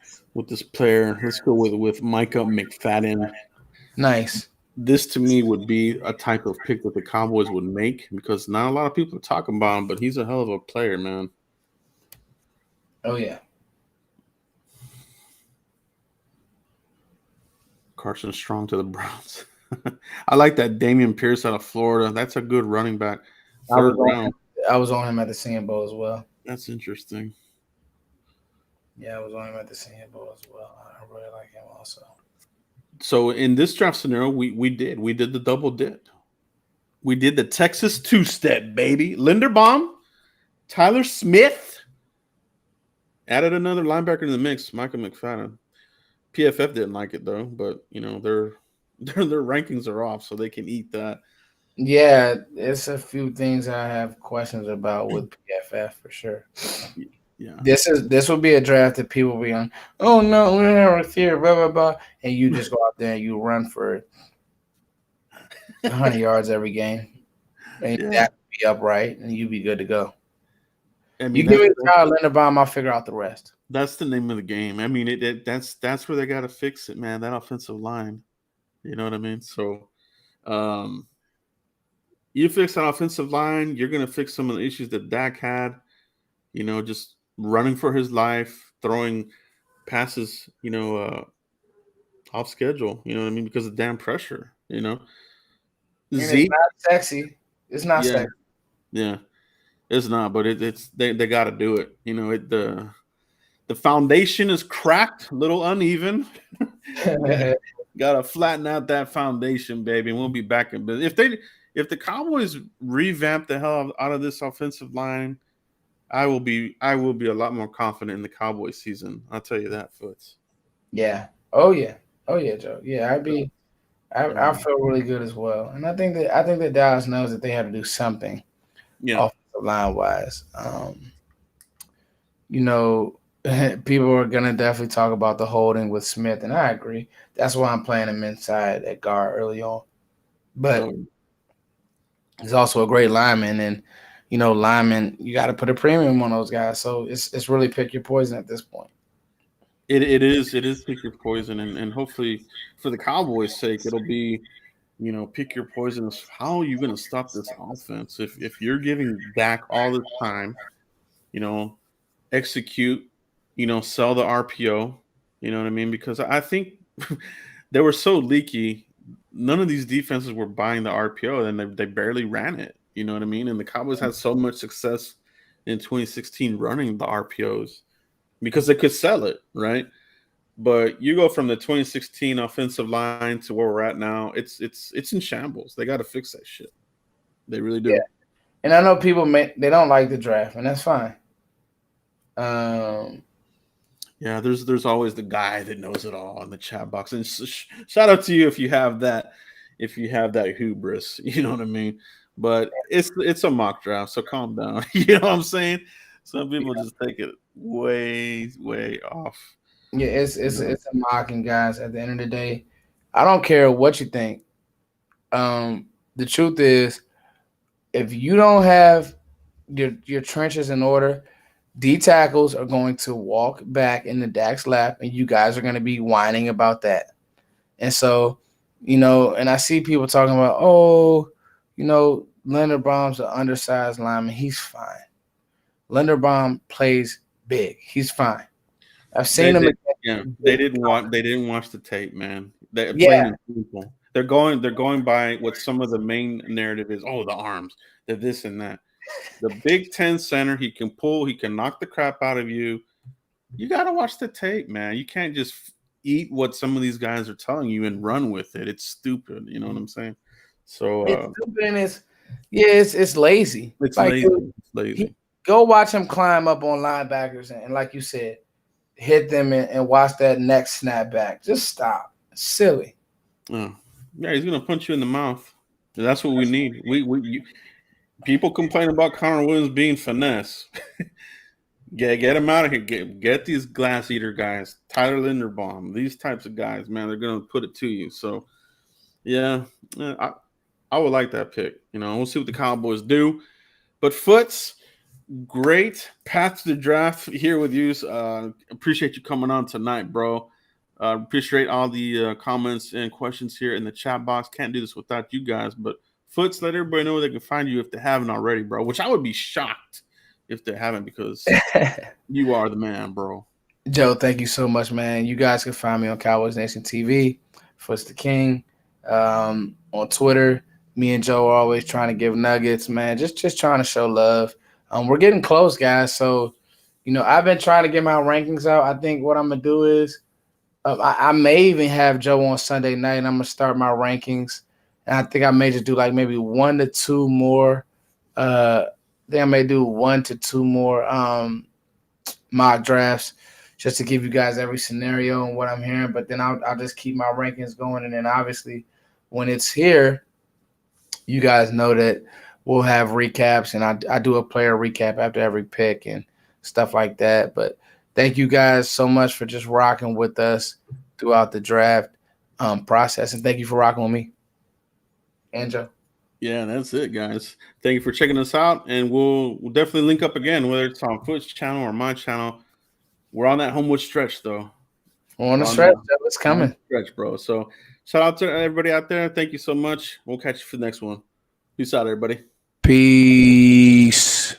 this player. Let's go with Micah McFadden.
Nice.
This to me would be a type of pick that the Cowboys would make because not a lot of people are talking about him, but he's a hell of a player, man.
Oh yeah.
Carson Strong to the Browns. I like that Damian Pierce out of Florida. That's a good running back. Third round.
I was on him at the Senior Bowl as well.
That's interesting.
Yeah, I was on him at the Senior Bowl as well. I really like him also.
So in this draft scenario, we did the double dip. We did the Texas two-step, baby. Linderbaum, Tyler Smith. Added another linebacker in the mix, Michael McFadden. PFF didn't like it though, but their rankings are off, so they can eat that.
Yeah, it's a few things I have questions about with PFF for sure.
Yeah,
This will be a draft that people will be on. Oh no, we're not here, blah blah blah, and you just go out there and you run for 100 yards every game, and
yeah.
that will be upright, and you be good to go.
I mean,
You give me Kyle Linderbaum, I'll figure out the rest.
That's the name of the game. I mean, that's where they got to fix it, man. That offensive line. You know what I mean? So, you fix that offensive line, you're going to fix some of the issues that Dak had. Just running for his life, throwing passes, off schedule. You know what I mean? Because of damn pressure.
And it's not sexy. It's not sexy.
Yeah, it's not. But they got to do it. The foundation is cracked, a little uneven. Got to flatten out that foundation, baby, and we'll be back in business. If the Cowboys revamp the hell out of this offensive line, I will be a lot more confident in the Cowboys season. I'll tell you that, Foots.
Yeah. Oh yeah, Joe. Yeah, I feel really good as well, and I think that Dallas knows that they have to do something, offensive line wise. People are gonna definitely talk about the holding with Smith, and I agree. That's why I'm playing him inside at guard early on. But he's also a great lineman, and linemen, you got to put a premium on those guys. So it's really pick your poison at this point.
It is pick your poison, and hopefully for the Cowboys' sake, it'll be pick your poison. How are you going to stop this offense if you're giving Dak all the time? Execute. Sell the RPO. You know what I mean? Because I think they were so leaky. None of these defenses were buying the RPO, and they barely ran it. You know what I mean? And the Cowboys had so much success in 2016 running the RPOs because they could sell it, right? But you go from the 2016 offensive line to where we're at now, it's in shambles. They got to fix that shit. They really do.
Yeah. And I know people they don't like the draft, and that's fine.
Yeah, there's always the guy that knows it all in the chat box, and shout out to you if you have that hubris. You know what I mean? But it's a mock draft, so calm down. You know what I'm saying? Some people just take it way off.
Yeah, it's a mock, and guys, at the end of the day, I don't care what you think. The truth is, if you don't have your trenches in order, D tackles are going to walk back into Dak's lap, and you guys are going to be whining about that. And so, and I see people talking about, Linderbaum's an undersized lineman. He's fine. Linderbaum plays big. He's fine. I've seen him.
They didn't watch the tape, man. They're going by what some of the main narrative is. Oh, the arms, the this and that. The Big Ten center, he can pull, he can knock the crap out of you. You got to watch the tape, man. You can't just eat what some of these guys are telling you and run with it. It's stupid. You know what I'm saying? So
it's stupid, and it's lazy.
It's lazy. It's lazy.
Go watch him climb up on linebackers and like you said, hit them and watch that next snap back. Just stop. It's silly.
Oh. Yeah, he's gonna punch you in the mouth. That's what we need. People complain about Connor Williams being finesse. Get him out of here. Get these glass eater guys, Tyler Linderbaum, these types of guys, man. They're gonna put it to you. So, yeah, I would like that pick. We'll see what the Cowboys do. But Foots, great path to the draft here with you. Appreciate you coming on tonight, bro. Appreciate all the comments and questions here in the chat box. Can't do this without you guys, but Foots, let everybody know where they can find you if they haven't already, bro. Which I would be shocked if they haven't, because you are the man, bro.
Joe, thank you so much, man. You guys can find me on Cowboys Nation TV, Footsdaking, on Twitter. Me and Joe are always trying to give nuggets, man. Just trying to show love. We're getting close, guys. So, I've been trying to get my rankings out. I think what I'm gonna do is, I may even have Joe on Sunday night, and I'm gonna start my rankings. And I think I may just do like maybe 1 to 2 more. I think I may do 1 to 2 more mock drafts just to give you guys every scenario and what I'm hearing. But then I'll just keep my rankings going, and then obviously when it's here, you guys know that we'll have recaps, and I do a player recap after every pick and stuff like that. But thank you guys so much for just rocking with us throughout the draft process, and thank you for rocking with me, Joe.
Yeah, that's it, guys. Thank you for checking us out, and we'll definitely link up again, whether it's on Foot's channel or my channel. We're on that homeward stretch, though.
We're on the stretch. It's coming.
Stretch, bro. So shout out to everybody out there. Thank you so much. We'll catch you for the next one. Peace out, everybody.
Peace.